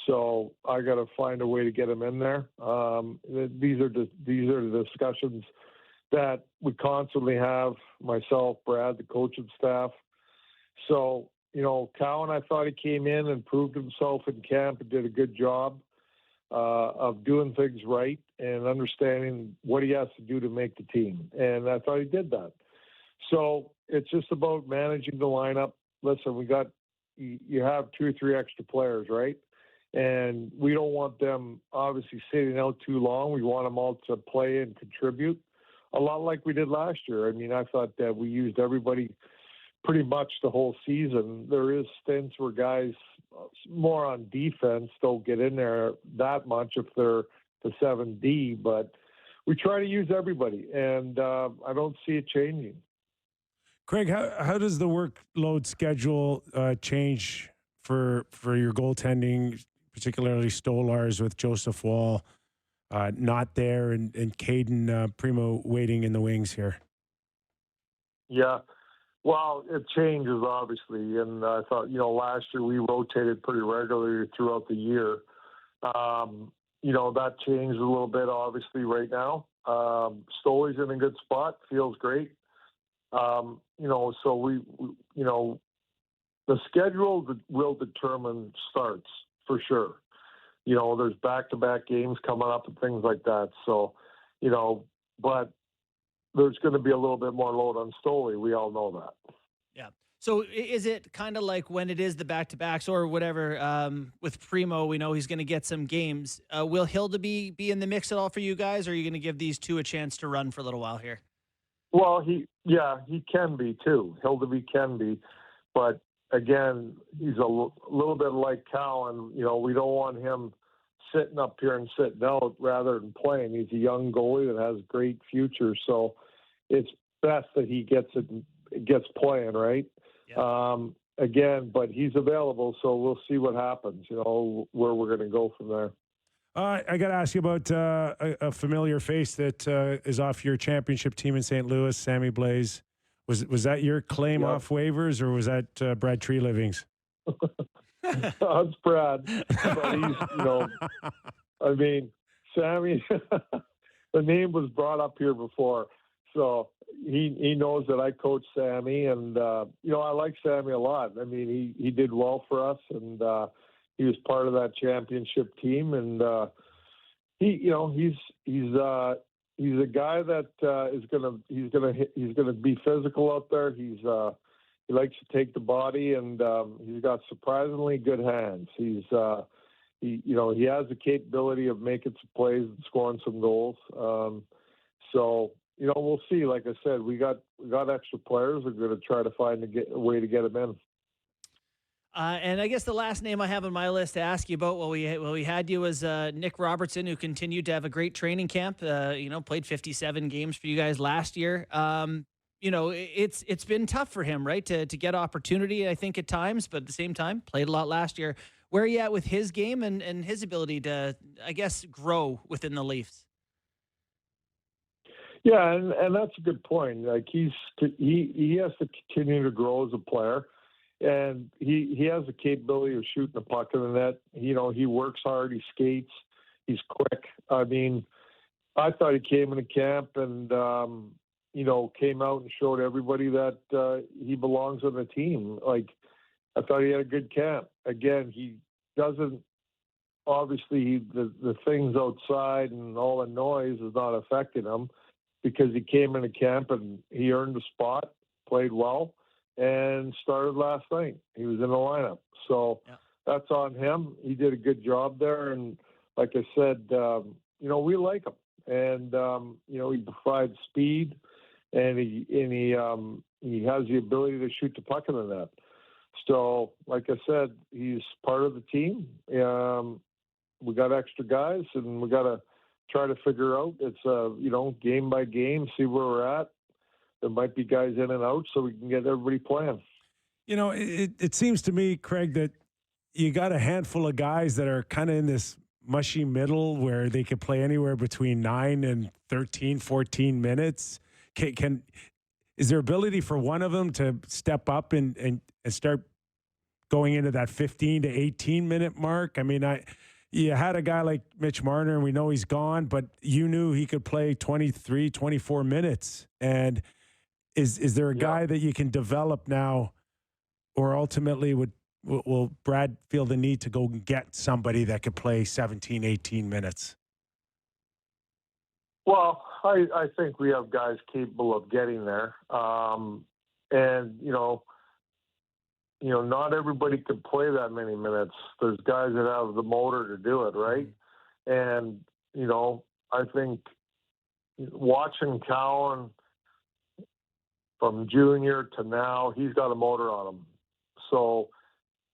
So I got to find a way to get him in there. These are the discussions that we constantly have, myself, Brad, the coaching staff. So, Cowan, I thought he came in and proved himself in camp and did a good job of doing things right and understanding what he has to do to make the team. And I thought he did that. So it's just about managing the lineup. Listen, you have 2 or 3 extra players, right? And we don't want them obviously sitting out too long. We want them all to play and contribute a lot like we did last year. I mean, I thought that we used everybody pretty much the whole season. There is stints where guys more on defense don't get in there that much if they're the 7D, but we try to use everybody, and I don't see it changing. Craig, how does the workload schedule change for your goaltending, particularly Stolarz with Joseph Wall not there and Caden Primo waiting in the wings here? Yeah. Well, it changes, obviously, and I thought, last year we rotated pretty regularly throughout the year. That changed a little bit, obviously, right now. Stoley's in a good spot, feels great. So the schedule will determine starts, for sure. There's back-to-back games coming up and things like that. So, but there's going to be a little bit more load on Stoley. We all know that. Yeah. So is it kind of like when it is the back-to-backs or whatever with Primo, we know he's going to get some games. Will Hilda be in the mix at all for you guys, or are you going to give these 2 a chance to run for a little while here? Well, he can be too. Hildeby can be, but again, he's a little bit like Cowan. You know, we don't want him sitting up here and sitting out rather than playing. He's a young goalie that has great future, so it's best that he gets playing, right? Yeah. Again, but he's available, so we'll see what happens. You know, where we're going to go from there. I got to ask you about a familiar face that is off your championship team in St. Louis, Sammy Blais. Was that your claim off waivers, or was that Brad Treliving's? That's Brad. But he's, you know, I mean, Sammy, the name was brought up here before. So he knows that I coach Sammy, and, you know, I like Sammy a lot. I mean, he did well for us, and he was part of that championship team. And he's a guy that he's gonna be physical out there. He likes to take the body, and he's got surprisingly good hands. He has the capability of making some plays and scoring some goals. So, you know, we'll see. Like I said, we got extra players. We're going to try to find a way to get them in. And I guess the last name I have on my list to ask you about while we had you was Nick Robertson, who continued to have a great training camp. Played 57 games for you guys last year. You know, it's been tough for him, right, to get opportunity, I think, at times, but at the same time, played a lot last year. Where are you at with his game and his ability to, I guess, grow within the Leafs? Yeah, and that's a good point. Like he has to continue to grow as a player, and he has the capability of shooting the puck in the net. You know, he works hard, he skates, he's quick. I mean, I thought he came into camp and came out and showed everybody that he belongs on the team. Like, I thought he had a good camp. Again, he doesn't. Obviously, the things outside and all the noise is not affecting him, because he came into camp and he earned a spot, played well, and started last night. He was in the lineup. So that's on him. He did a good job there. And like I said, we like him. And, he provides speed, and he has the ability to shoot the puck in the net. So, like I said, he's part of the team. We got extra guys, and we got to try to figure out. It's game by game, see where we're at. There might be guys in and out, so we can get everybody playing. You know, it seems to me, Craig, that you got a handful of guys that are kind of in this mushy middle where they could play anywhere between 9 and 13, 14 minutes. Is there ability for one of them to step up and start going into that 15 to 18 minute mark? I mean, you had a guy like Mitch Marner, and we know he's gone, but you knew he could play 23, 24 minutes. And is there a guy that you can develop now, or ultimately will Brad feel the need to go and get somebody that could play 17, 18 minutes? Well, I think we have guys capable of getting there. Not everybody can play that many minutes. There's guys that have the motor to do it, right? And, I think watching Cowan from junior to now, he's got a motor on him. So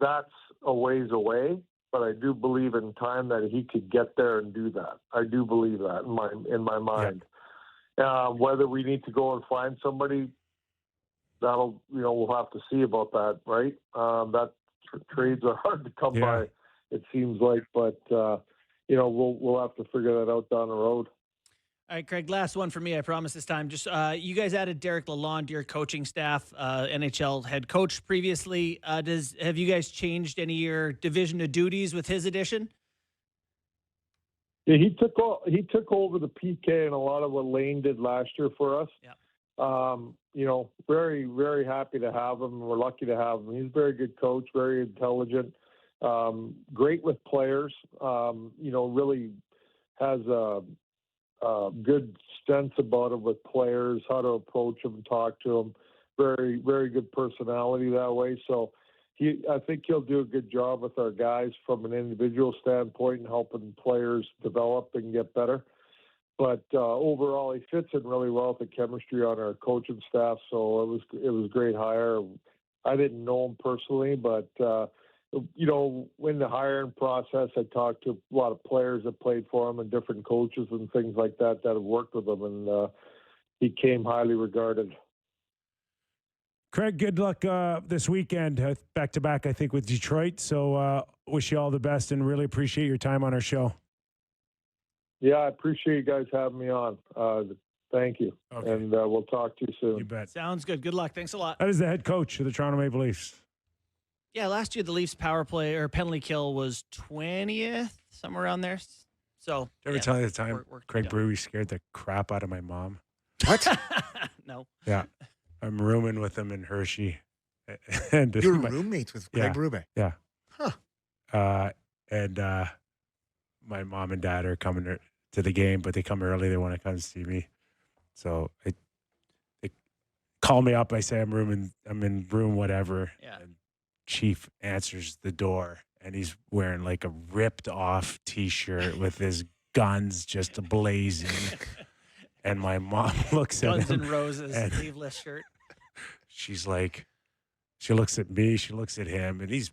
that's a ways away, but I do believe in time that he could get there and do that. I do believe that in my mind. Whether we need to go and find somebody, we'll have to see about that, right? Trades are hard to come by, it seems like, but we'll have to figure that out down the road. All right, Craig, last one for me, I promise this time. Just you guys added Derek Lalonde to your coaching staff, NHL head coach previously. Have you guys changed any of your division of duties with his addition? Yeah, he took over the PK and a lot of what Lane did last year for us. Yeah. Very, very happy to have him. We're lucky to have him. He's a very good coach, very intelligent, great with players. Really has a good sense about it with players, how to approach them and talk to them. Very, very good personality that way. So I think he'll do a good job with our guys from an individual standpoint and helping players develop and get better. But overall, he fits in really well with the chemistry on our coaching staff. So it was a great hire. I didn't know him personally, but in the hiring process, I talked to a lot of players that played for him and different coaches and things like that have worked with him, and he came highly regarded. Craig, good luck this weekend, back to back, I think, with Detroit. So wish you all the best and really appreciate your time on our show. Yeah, I appreciate you guys having me on. Thank you. Okay. And we'll talk to you soon. You bet. Sounds good. Good luck. Thanks a lot. That is the head coach of the Toronto Maple Leafs. Yeah, last year the Leafs power play or penalty kill was 20th, somewhere around there. So, Did I ever tell you the time we're Craig Berube scared the crap out of my mom? What? No. Yeah. I'm rooming with him in Hershey. And You're roommates with Craig Berube. Yeah. Huh. And my mom and dad are coming to the game, but they come early. They want to come see me. So they call me up. I say I'm in room whatever. Yeah. And Chief answers the door, and he's wearing like a ripped off T-shirt with his guns just blazing. And my mom looks at him. Guns N' Roses, sleeveless shirt. She's like, she looks at me, she looks at him, and he's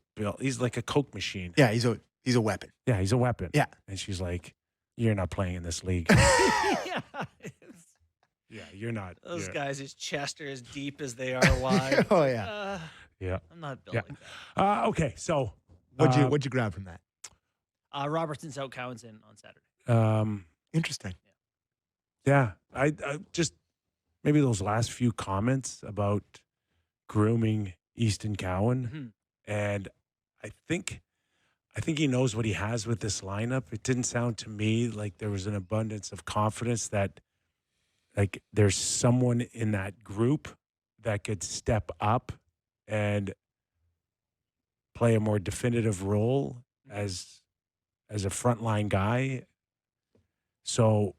like a Coke machine. Yeah, he's a weapon. Yeah, he's a weapon. Yeah. And she's like, you're not playing in this league. Yeah. Yeah, you're not. Those guys, his chest are as deep as they are wide. Oh, yeah. Yeah. I'm not built like that. Okay, so. What'd you grab from that? Robertson's out, Cowan's in on Saturday. Interesting. Yeah, I just maybe those last few comments about grooming Easton Cowan, and I think he knows what he has with this lineup. It didn't sound to me like there was an abundance of confidence that like there's someone in that group that could step up and play a more definitive role as a frontline guy. So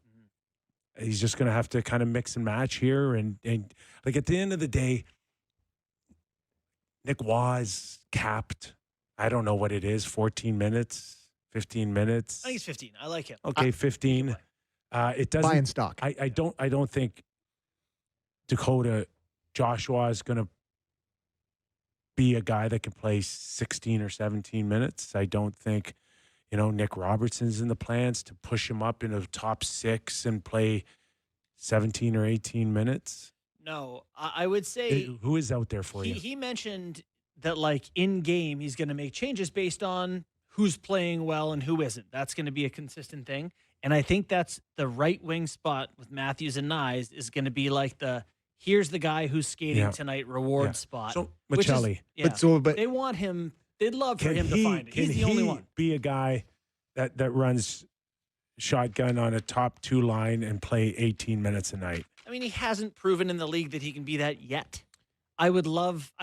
he's just going to have to kind of mix and match here. And like at the end of the day, Nick Waugh is capped. I don't know what it is, 14 minutes, 15 minutes. I think it's 15. I like him. Okay, 15. It doesn't. Buying stock. I don't think Dakota Joshua is going to be a guy that can play 16 or 17 minutes. I don't think, Nick Robertson's in the plans to push him up into the top 6 and play 17 or 18 minutes. No, I would say. Who is out there for you? He mentioned that, like, in game, he's going to make changes based on who's playing well and who isn't. That's going to be a consistent thing. And I think that's the right wing spot with Matthews and Nyes is going to be like here's the guy who's skating tonight reward spot. So, Michelli. But they want him. They'd love for him to find it. He's the only one. Be a guy that runs shotgun on a top 2 line and play 18 minutes a night? I mean, he hasn't proven in the league that he can be that yet. I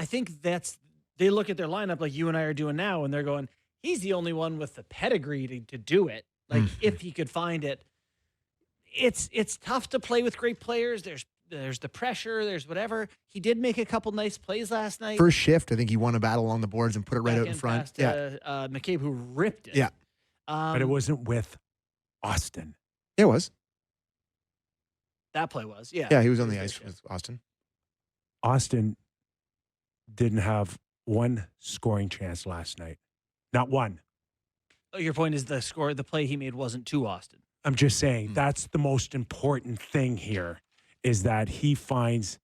think they look at their lineup like you and I are doing now, and they're going, he's the only one with the pedigree to do it. Like, if he could find it. It's tough to play with great players. There's the pressure. There's whatever. He did make a couple nice plays last night. First shift, I think he won a battle along the boards and put it right out in front. Past, McCabe, who ripped it. Yeah. But it wasn't with Austin. It was. That play was, yeah. Yeah, he was on the ice with Austin. Austin didn't have one scoring chance last night. Not one. Oh, your point is the play he made wasn't to Austin. I'm just saying that's the most important thing here is that he finds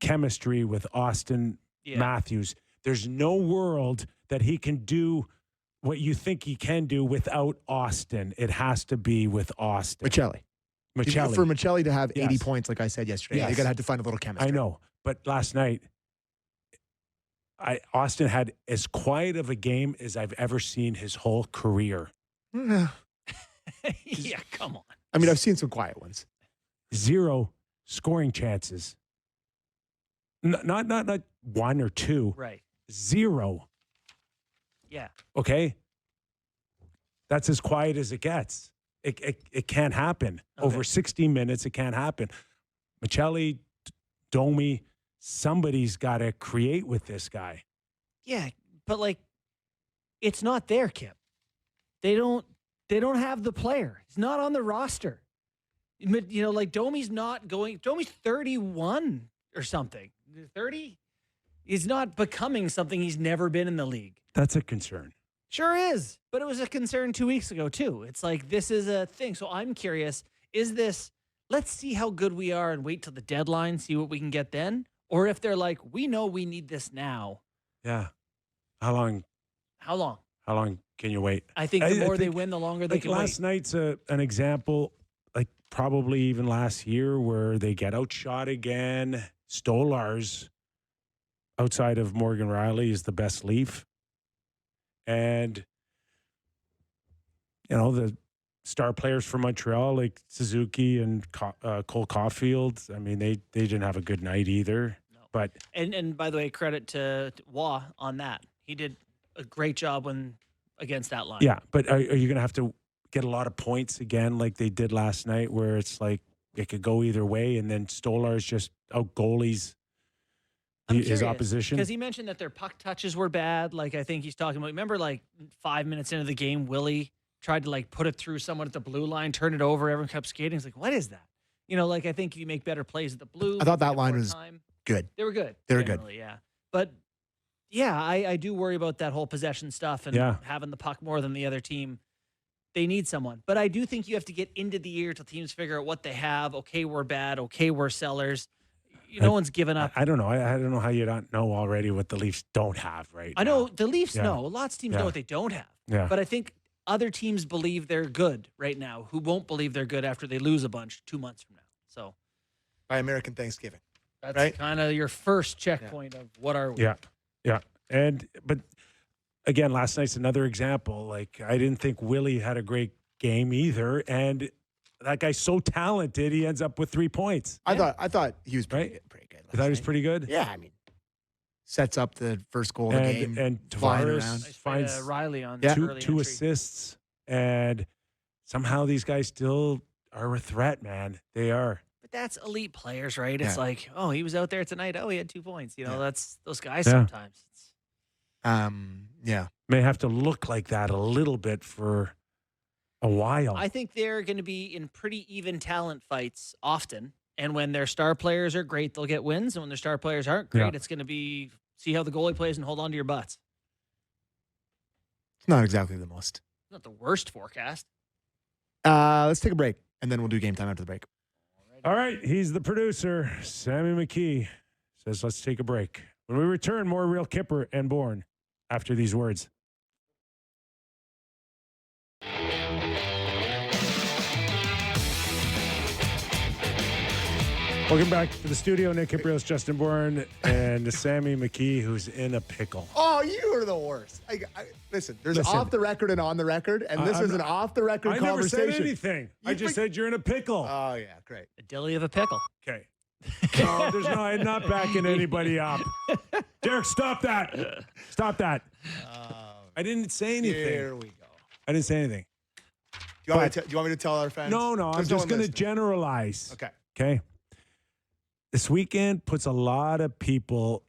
chemistry with Austin Matthews. There's no world that he can do what you think he can do without Austin. It has to be with Austin. Michelli. For Michelli to have 80 points, like I said yesterday, you're going to have to find a little chemistry. I know. But last night, Austin had as quiet of a game as I've ever seen his whole career. Yeah, come on. I mean, I've seen some quiet ones. 0 scoring chances. Not 1 or 2. Right. 0. Yeah. Okay? That's as quiet as it gets. It can't happen. Okay. Over 60 minutes, it can't happen. Michelli, Domi, somebody's got to create with this guy. Yeah, but like, it's not there, Kip. They don't have the player. He's not on the roster. You know, like Domi's not going. Domi's 31 or something. 30. He's not becoming something he's never been in the league. That's a concern. Sure is, but it was a concern 2 weeks ago too. It's like this is a thing. So I'm curious: is this? Let's see how good we are and wait till the deadline, see what we can get then, or if they're like, we know we need this now. Yeah. How long? How long? How long can you wait? I think the more they win, the longer they can wait. Last night's an example, like probably even last year, where they get outshot again. Stolarz, outside of Morgan Riley, is the best Leaf. And, you know, the star players from Montreal, like Suzuki and Cole Caulfield, I mean, they didn't have a good night either. No. But and by the way, credit to Wah on that. He did a great job against that line. Yeah, but are you going to have to get a lot of points again like they did last night, where it's like it could go either way, and then Stolarz just out goalies his opposition? Because he mentioned that their puck touches were bad. Like, I think he's talking about, remember, like 5 minutes into the game, Willie tried to like put it through someone at the blue line, turn it over, everyone kept skating. It's like, what is that? You know, like, I think if you make better plays at the blue. I thought that line was good. They were good. They were good. Yeah. But yeah, I do worry about that whole possession stuff and having the puck more than the other team. They need someone. But I do think you have to get into the year till teams figure out what they have. Okay, we're bad. Okay, we're sellers. No one's given up. I don't know. I don't know how you don't know already what the Leafs don't have right now. I know the Leafs know. Lots of teams know what they don't have. Yeah. But I think other teams believe they're good right now who won't believe they're good after they lose a bunch 2 months from now. So by American Thanksgiving. That's right? kind of your first checkpoint of what are we? Yeah. Yeah. But again, last night's another example. Like, I didn't think Willie had a great game either. And that guy's so talented, he ends up with 3 points. I thought he was pretty good. I thought he was pretty good. Yeah, I mean, sets up the first goal of the game. And Tavares finds Riley on two assists, and somehow these guys still are a threat, man. They are. But that's elite players, right? It's like, oh, he was out there tonight. Oh, he had 2 points. You know, that's those guys sometimes. May have to look like that a little bit for a while. I think they're going to be in pretty even talent fights often. And when their star players are great, they'll get wins. And when their star players aren't great, it's going to be see how the goalie plays and hold on to your butts. It's not exactly the most. Not the worst forecast. Let's take a break, and then we'll do game time after the break. All right. He's the producer, Sammy McKee, says let's take a break. When we return, more Real Kyper and Bourne after these words. Welcome back to the studio. Nick Kypreos, Justin Bourne, and Sammy McKee, who's in a pickle. Oh, you are the worst. Listen, there's off the record and on the record, and this is an off the record conversation. I never said anything. I just said you're in a pickle. Oh, yeah, great. A dilly of a pickle. Okay. No, I'm not backing anybody up. Derek, stop that. Stop that. I didn't say anything. Here we go. I didn't say anything. Do you want me to tell our fans? No. I'm just going to generalize. Okay. This weekend puts a lot of people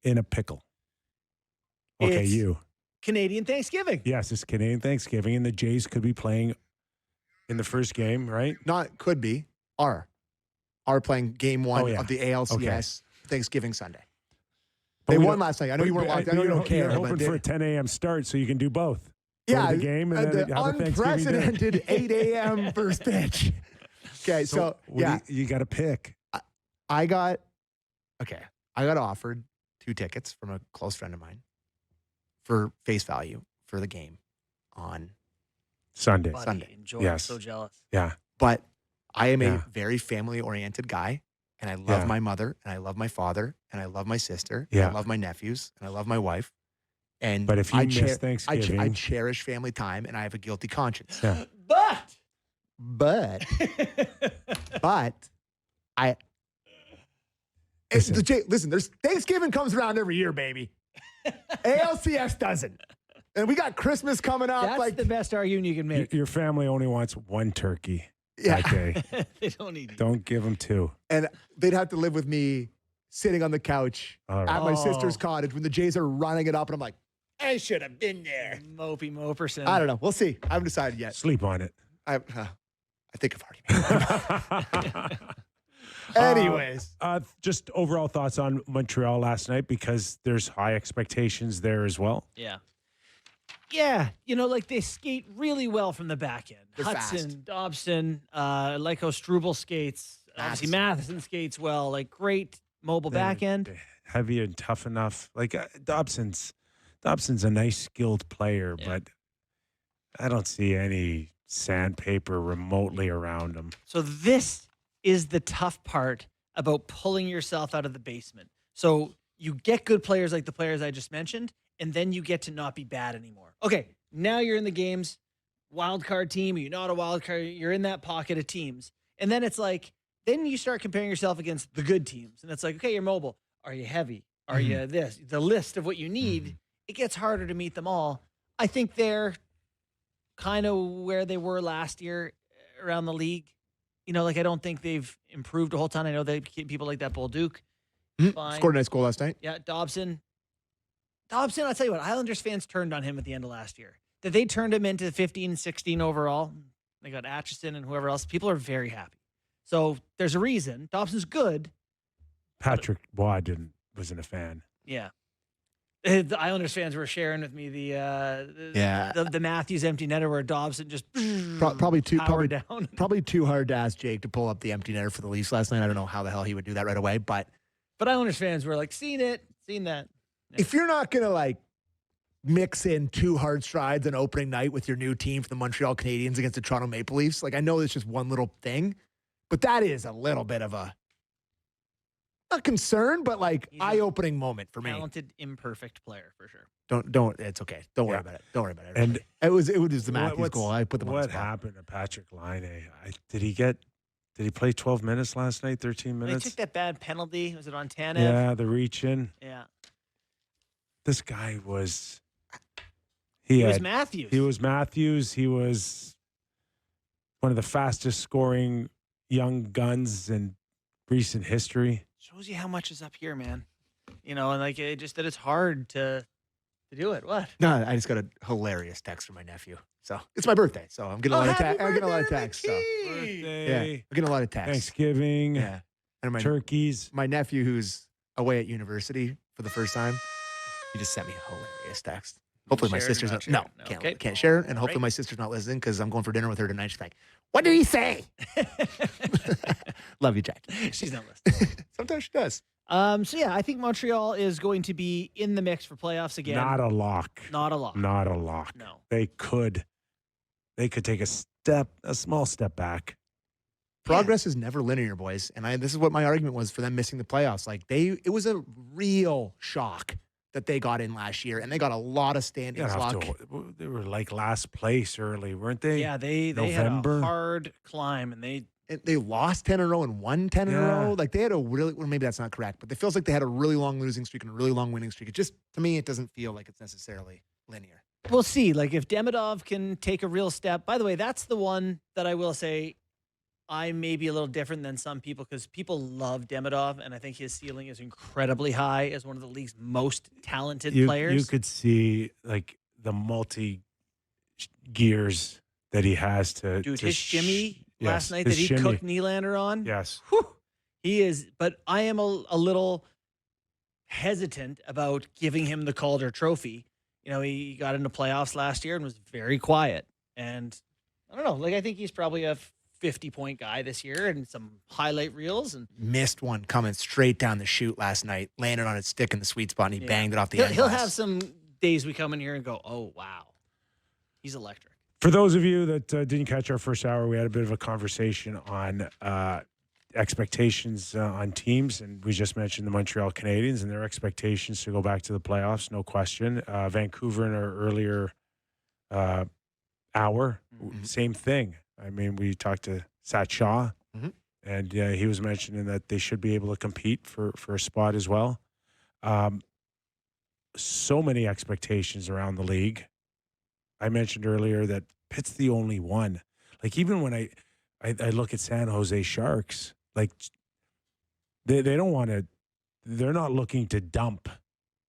in a pickle. Okay, it's you. Canadian Thanksgiving. Yes, it's Canadian Thanksgiving, and the Jays could be playing in the first game, right? Not could be. Are playing game one of the ALCS Thanksgiving Sunday. They won last night. I know you weren't watching. I know you don't care. You're hoping for a 10 a.m. start so you can do both. Yeah, the game and then the have a unprecedented 8 a.m. first pitch. Okay, so you got to pick. I got offered 2 tickets from a close friend of mine for face value for the game on Sunday. Enjoy. Yes. I'm so jealous. Yeah. But I am a very family-oriented guy, and I love my mother, and I love my father, and I love my sister, and I love my nephews, and I love my wife. But if you miss Thanksgiving, I cherish family time, and I have a guilty conscience. Yeah. But listen, there's Thanksgiving comes around every year, baby. ALCS doesn't. And we got Christmas coming up. That's the best argument you can make. Your family only wants 1 turkey that day. They don't need it. Don't give them 2. And they'd have to live with me sitting on the couch at my sister's cottage when the Jays are running it up. And I'm like, I should have been there. Mopey Moperson. I don't know. We'll see. I haven't decided yet. Sleep on it. I think I've already made one. Anyways. Just overall thoughts on Montreal last night, because there's high expectations there as well. Yeah. Yeah. Like they skate really well from the back end. They're Hudson, fast. Dobson, like how Struble skates. Obviously, Matheson skates well. Like great mobile back end. Heavy and tough enough. Like Dobson's a nice, skilled player, but I don't see any sandpaper remotely around him. So this is the tough part about pulling yourself out of the basement. So you get good players like the players I just mentioned, and then you get to not be bad anymore. Okay, now you're in the games, wild card team, you're not a wild card, you're in that pocket of teams. And then it's like, then you start comparing yourself against the good teams. And it's like, okay, you're mobile. Are you heavy? Are you this? The list of what you need, it gets harder to meet them all. I think they're kind of where they were last year around the league. Like I don't think they've improved a whole ton. I know they keep people like that Bolduc. Fine. Scored a nice goal last night. Yeah, Dobson, I'll tell you what, Islanders fans turned on him at the end of last year. That they turned him into 15, 16 overall. They got Atchison and whoever else. People are very happy. So there's a reason. Dobson's good. Patrick Waugh wasn't a fan. Yeah. The Islanders fans were sharing with me the Matthews empty netter where Dobson just probably too down. Probably too hard to ask Jake to pull up the empty netter for the Leafs last night. I don't know how the hell he would do that right away, but Islanders fans were like, seen that. Yeah. If you're not gonna mix in two hard strides on opening night with your new team for the Montreal Canadiens against the Toronto Maple Leafs, I know it's just one little thing, but that is a little bit of a not concern, but eye-opening moment for me. Talented, imperfect player for sure. Don't. It's okay. Don't worry about it. Don't worry about it. And it was the Matthews goal. I put them on the What spot. happened to Patrick Laine? Did he play 12 minutes last night? 13 They minutes? took that bad penalty. Was it on Tanev? Yeah, the reach in. Yeah. This guy was. He was Matthews. He was Matthews. He was one of the fastest scoring young guns in recent history. Shows you how much is up here, man. And it just that it's hard to do it. What? No, I just got a hilarious text from my nephew. So it's my birthday. So I'm getting a lot of texts. I'm getting a lot of texts. So. Birthday. Yeah, I'm getting a lot of texts. Thanksgiving. Yeah, and turkeys. My nephew, who's away at university for the first time, he just sent me a hilarious text. Hopefully my sister's not. No, can't share it. And hopefully my sister's not listening because I'm going for dinner with her tonight. She's like, "What did he say?" Love you, Jack. She's not listening. Sometimes she does. So yeah, I think Montreal is going to be in the mix for playoffs again. Not a lock. Not a lock. Not a lock. No. They could take a small step back. Progress is never linear, boys. And this is what my argument was for them missing the playoffs. It was a real shock that they got in last year, and they got a lot of standings luck. They were last place early, weren't they? Yeah, they had a hard climb, and they lost 10 in a row and won 10 in a row. They had a really, well, maybe that's not correct, but it feels like they had a really long losing streak and a really long winning streak. It just, to me, it doesn't feel like it's necessarily linear. We'll see. If Demidov can take a real step. By the way, that's the one that I will say I may be a little different than some people because people love Demidov, and I think his ceiling is incredibly high as one of the league's most talented players. You could see the multi gears that he has to. Dude, his shimmy last night his that he shimmy. cooked Nylander on. Yes. Whew, he is, but I am a little hesitant about giving him the Calder Trophy. He got into playoffs last year and was very quiet. And I don't know, I think he's probably a 50-point guy this year and some highlight reels. And missed one coming straight down the chute last night, landed on its stick in the sweet spot, and he banged it off the end. He'll have some days we come in here and go, oh, wow, he's electric. For those of you that didn't catch our first hour, we had a bit of a conversation on expectations on teams, and we just mentioned the Montreal Canadiens and their expectations to go back to the playoffs, no question. Vancouver in our earlier hour, same thing. I mean, we talked to Satiar Shah, and he was mentioning that they should be able to compete for a spot as well. So many expectations around the league. I mentioned earlier that Pitt's the only one. Even when I look at San Jose Sharks, they don't want to. They're not looking to dump.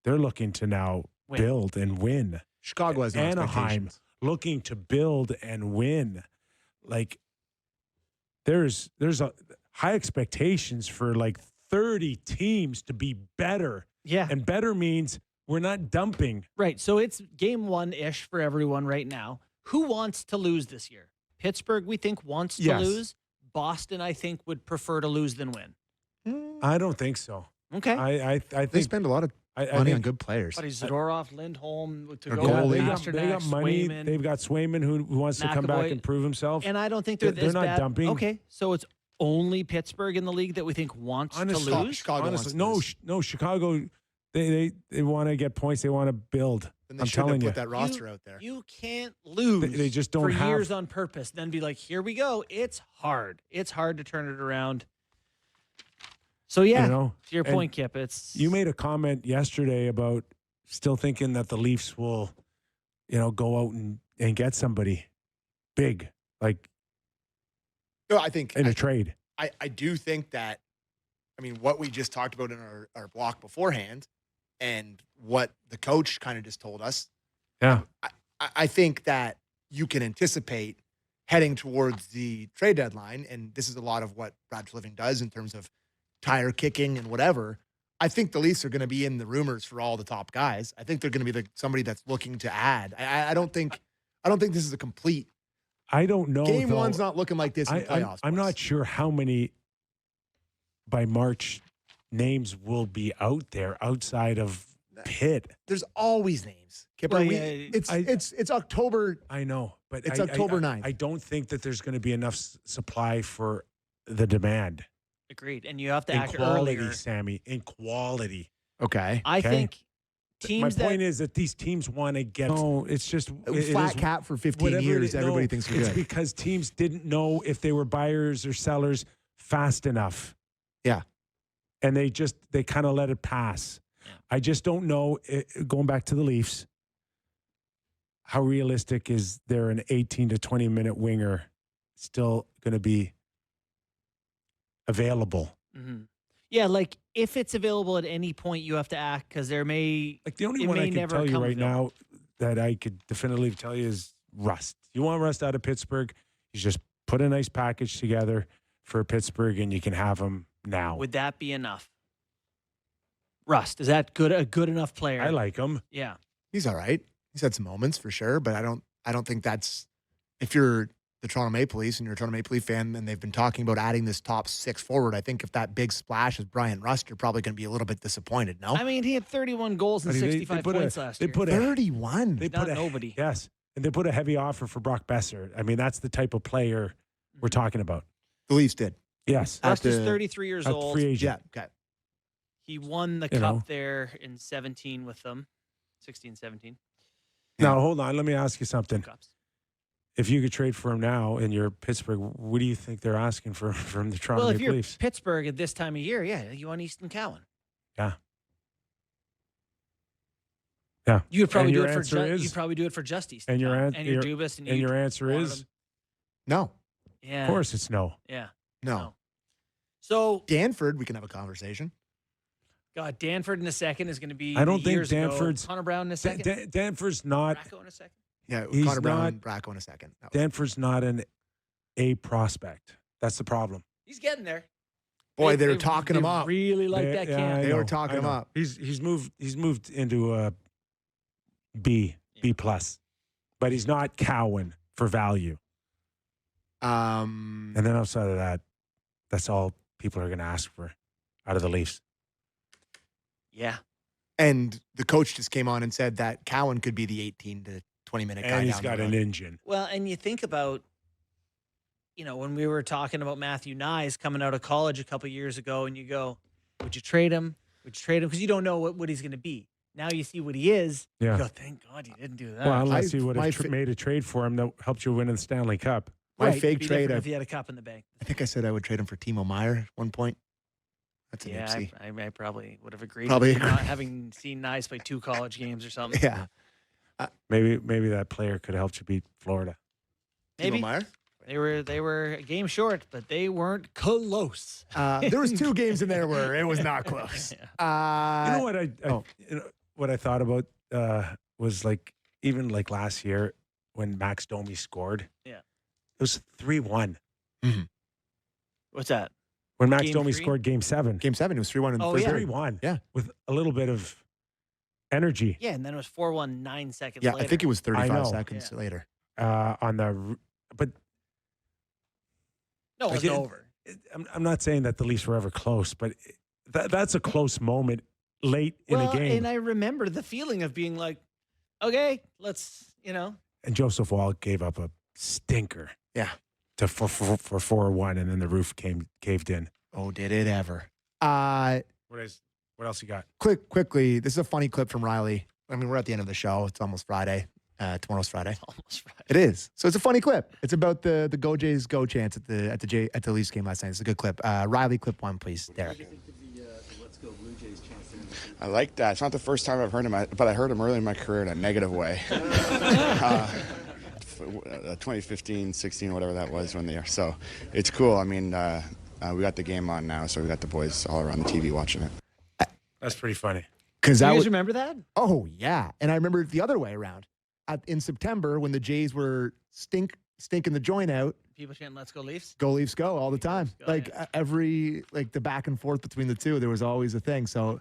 They're looking to now build and win. Chicago has no Anaheim expectations. looking to build and win. there's a high expectations for like 30 teams to be better. Yeah. And better means we're not dumping. Right. So it's game 1-ish for everyone right now. Who wants to lose this year? Pittsburgh, we think, wants to Yes. lose. Boston, I think, would prefer to lose than win. I don't think so. Okay. I They think spend a lot of I money think on good players. Buddy Zadorov, Lindholm to Or go goalie. with they got Pasternak, money. Swayman. They've got Swayman who wants to come back McAvoy. and prove himself. And I don't think they're They're not bad. dumping. Okay, so it's only Pittsburgh in the league that we think wants Honestly, to lose. Chicago wants Honestly, to no, lose. no. Chicago, they want to get points. They want to build. And they I'm shouldn't have telling you, put that roster out there. You can't lose. They just don't for have- years on purpose. Then be like, here we go. It's hard. It's hard to turn it around. So yeah, You know, to your and point, Kip, it's you made a comment yesterday about still thinking that the Leafs will, go out and get somebody big, like No, I think in a trade. I do think that, I mean, what we just talked about in our block beforehand and what the coach kind of just told us, Yeah. I think that you can anticipate heading towards the trade deadline, and this is a lot of what Brad Living does in terms of tire kicking and whatever. I think the Leafs are going to be in the rumors for all the top guys. I think they're going to be somebody that's looking to add. I don't think this is a complete I don't know. game. though. One's not looking like this in the playoffs. I'm boys. not sure how many by March names will be out there outside of Pitt. There's always names. Kipper, Well, yeah, it's October. I know, but It's October 9th. I don't think that there's going to be enough supply for the demand. agreed. And you have to In act quality, earlier. Sammy. In quality. Okay. I Okay. think My teams point is that these teams want to get. No, it's just it Flat is- cap for 15 whatever it years. is- Everybody no, thinks we're it's good. because teams didn't know if they were buyers or sellers fast enough. Yeah. And they kind of let it pass. Yeah. I just don't know, going back to the Leafs, how realistic is there an 18 to 20 minute winger still going to be available? Mhm. Yeah, like if it's available at any point, you have to act because there may. Like the only It one I may can never tell you come right available. now that I could definitively tell you is Rust. You want Rust out of Pittsburgh, you just put a nice package together for Pittsburgh and you can have him now. Would that be enough? Rust, is that a good enough player? I like him. Yeah. He's all right. He's had some moments for sure, but I don't think that's, if you're the Toronto Maple Leafs and you're a Toronto Maple Leaf fan and they've been talking about adding this top 6 forward, I think if that big splash is Brian Rust, you're probably going to be a little bit disappointed, no? I mean, he had 31 goals and I mean, they 65 put a- points last they year. put a- 31. They not put a, nobody. Yes. And they put a heavy offer for Brock Besser. I mean, that's the type of player we're talking about. The Leafs did. Yes. Rust is the- 33 years At old. free agent. Yeah, okay. He won the You cup know. there in 17 with them. 16, 17. Now, hold on. Let me ask you something. Cups. If you could trade for him now in your Pittsburgh, what do you think they're asking for from the Toronto Well, if Maple you're Leafs? Pittsburgh at this time of year, yeah, you want Easton Cowan. Yeah. Yeah. You would probably And do your it for answer is- you'd probably do it for just Easton and your Cowan. an- and your your- Dubas and, And you your answer wanted is, him. No, Yeah. of course, it's no. Yeah. no. So Danford, we can have a conversation. God, Danford in a second is going to be. I don't the think years ago. Danford's- Connor Brown in a second. Danford's not. Bracco in a second. Yeah, He's Connor Brown not- and Bracco in a second. That was- Danford's not an A prospect. That's the problem. He's getting there. Boy, they were talking him they up. Really like that Yeah, camp. I They were know, talking I him know. up. He's moved into a B plus, but he's not Cowan for value. And then outside of that, that's all people are going to ask for out of the Leafs. Yeah. And the coach just came on and said that Cowan could be the 18 to 20 minute guy. And he's down the got road. an engine. Well, and you think about, when we were talking about Matthew Nyes coming out of college a couple years ago, and you go, would you trade him? Would you trade him? Because you don't know what he's going to be. Now you see what he is. Yeah. You go, thank God you didn't do that. Well, unless I- you would my have fa- made a trade for him that helped you win the Stanley Cup. My Right, fake it'd be trade, different if he had a cup in the bank. I think I said I would trade him for Timo Meyer at one point. That's an Yeah, oopsie. I probably would have agreed. Probably with you, not agree. having seen Nyes play 2 college games or something. Yeah. Maybe that player could have helped you beat Florida. Maybe Timo Meyer? they were a game short, but they weren't close. There was 2 games in there where it was not close. You know what what I thought about was even last year when Max Domi scored. Yeah. It was 3-1. Mhm. What's that? When Max Game Domi 3? scored Game 7. Game 7, it was 3-1 in the Oh, first yeah. period. 3-1. Yeah. With a little bit of energy Yeah, and then it was 4-1 9 seconds Yeah, later. I think it was I 35 know. seconds later. on the. But No, it was Again, over. I'm not saying that the Leafs were ever close, but that's a close moment late in a game. And I remember the feeling of being like, okay, let's, And Joseph Wall gave up a stinker. Yeah. For 4-1, and then the roof caved in. Oh, did it ever? What else you got? Quickly, this is a funny clip from Riley. I mean, we're at the end of the show. It's almost Friday. Tomorrow's Friday. almost right. It is. So it's a funny clip. It's about the Go Jays Go chance at the Leafs game last night. It's a good clip. Riley, clip 1, please, Derek. I like that. It's not the first time I've heard him, but I heard him early in my career in a negative way. 2015, 16, whatever that was when they are. So it's cool. I mean, we got the game on now, so we got the boys all around the TV watching it. That's pretty funny. Because Do I you was guys remember that? Oh, yeah. And I remember it the other way around. In September, when the Jays were stinking the joint out, People chanting, let's go Leafs. go Leafs go all the time. Go, Like every, the back and forth between the two, there was always a thing. So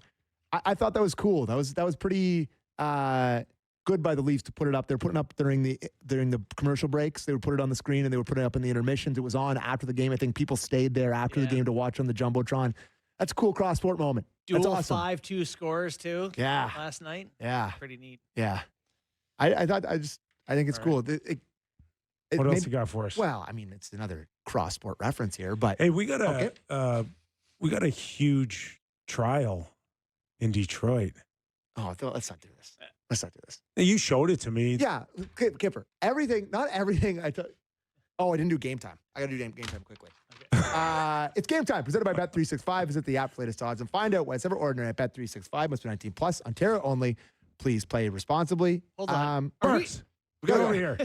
I thought that was cool. That was pretty good by the Leafs to put it up. They're putting up during the commercial breaks. They would put it on the screen and they would put it up in the intermissions. It was on after the game. I think people stayed there after the game to watch on the Jumbotron. That's a cool cross-sport moment. That's Dual awesome. 5-2 scores too. Yeah. Last night. Yeah. Pretty neat. Yeah. I think it's cool. What else you got for us? Well, I mean, it's another cross-sport reference here, but Hey, we got a huge trial in Detroit. oh, let's not do this. Let's not do this. You showed it to me. Yeah, Kyper. Not everything. I didn't do game time. I got to do game time quickly. It's game time. Presented by Bet365. Visit the app for latest odds and find out why it's ever ordinary at Bet365. Must be 19 plus. Ontario only. Please play responsibly. Hold on. Barks, get over here.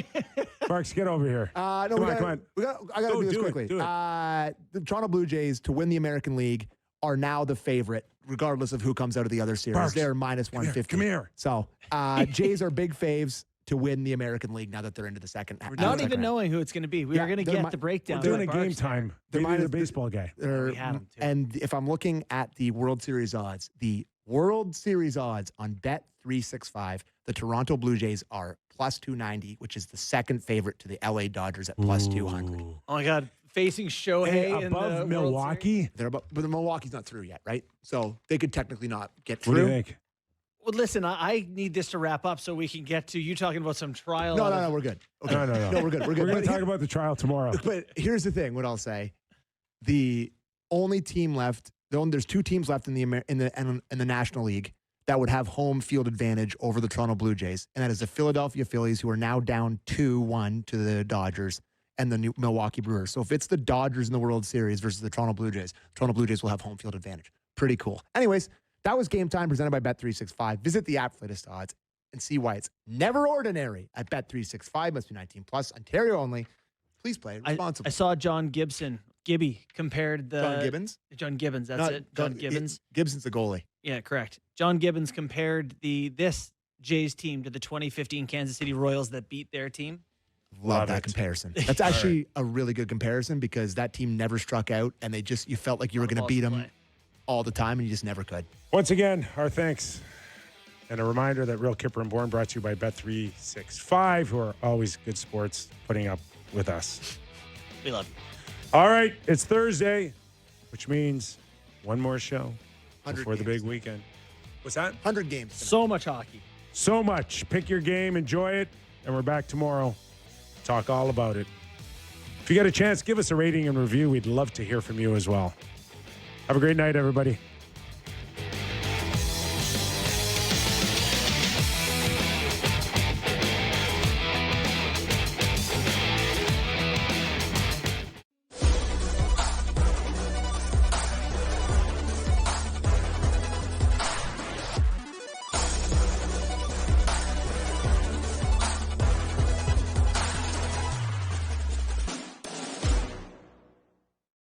Barks, get over here. No, Come we on, gotta, come on. we got. I got to do this do it, quickly. do it. The Toronto Blue Jays to win the American League are now the favorite, regardless of who comes out of the other series. Barks, They're minus 150. Come here. So Jays are big faves to win the American League now that they're into the second. Not even knowing who it's going to be. We Yeah, were going to they're get the breakdown. We're doing a by game Barks there. time. They're Maybe the minus- baseball guy. They're- we had 'em too. And if I'm looking at the World Series odds, on Bet365, the Toronto Blue Jays are plus 290, which is the second favorite to the LA Dodgers at plus 200. Ooh. Oh my God, facing Shohei Hey, in the above World Series? Milwaukee. They're about, but the Milwaukee's not through yet, right? So they could technically not get What do through. you think? Well, listen, I need this to wrap up so we can get to you talking about some trial. No, we're good. Okay. No. No, we're good. We're good. We're going But to talk about the trial tomorrow. But here's the thing. What I'll say: the only team left. There's two teams left in the National League that would have home field advantage over the Toronto Blue Jays, and that is the Philadelphia Phillies, who are now down 2-1 to the Dodgers, and the Milwaukee Brewers. So if it's the Dodgers in the World Series versus the Toronto Blue Jays will have home field advantage. Pretty cool. Anyways, that was Game Time presented by Bet365. Visit the app for latest odds and see why it's never ordinary at Bet365. Must be 19 plus. Ontario only. Please play responsibly. I saw John Gibby compared the John Gibbons. John Gibbons. That's Not- it. John Gibbons. Gibson's the goalie. Yeah, correct. John Gibbons compared this Jays team to the 2015 Kansas City Royals that beat their team. Love Love that it. comparison. That's actually a really good comparison because that team never struck out and you felt like you were going to beat them all the time and you just never could. Once again, our thanks. And a reminder that Real Kyper and Bourne brought to you by Bet365, who are always good sports, putting up with us. We love you. All right, it's Thursday, which means one more show 100 before the games. big weekend. What's that? 100 games. So much hockey. So much. Pick your game, enjoy it, and we're back tomorrow. Talk all about it. If you get a chance, give us a rating and review. We'd love to hear from you as well. Have a great night, everybody.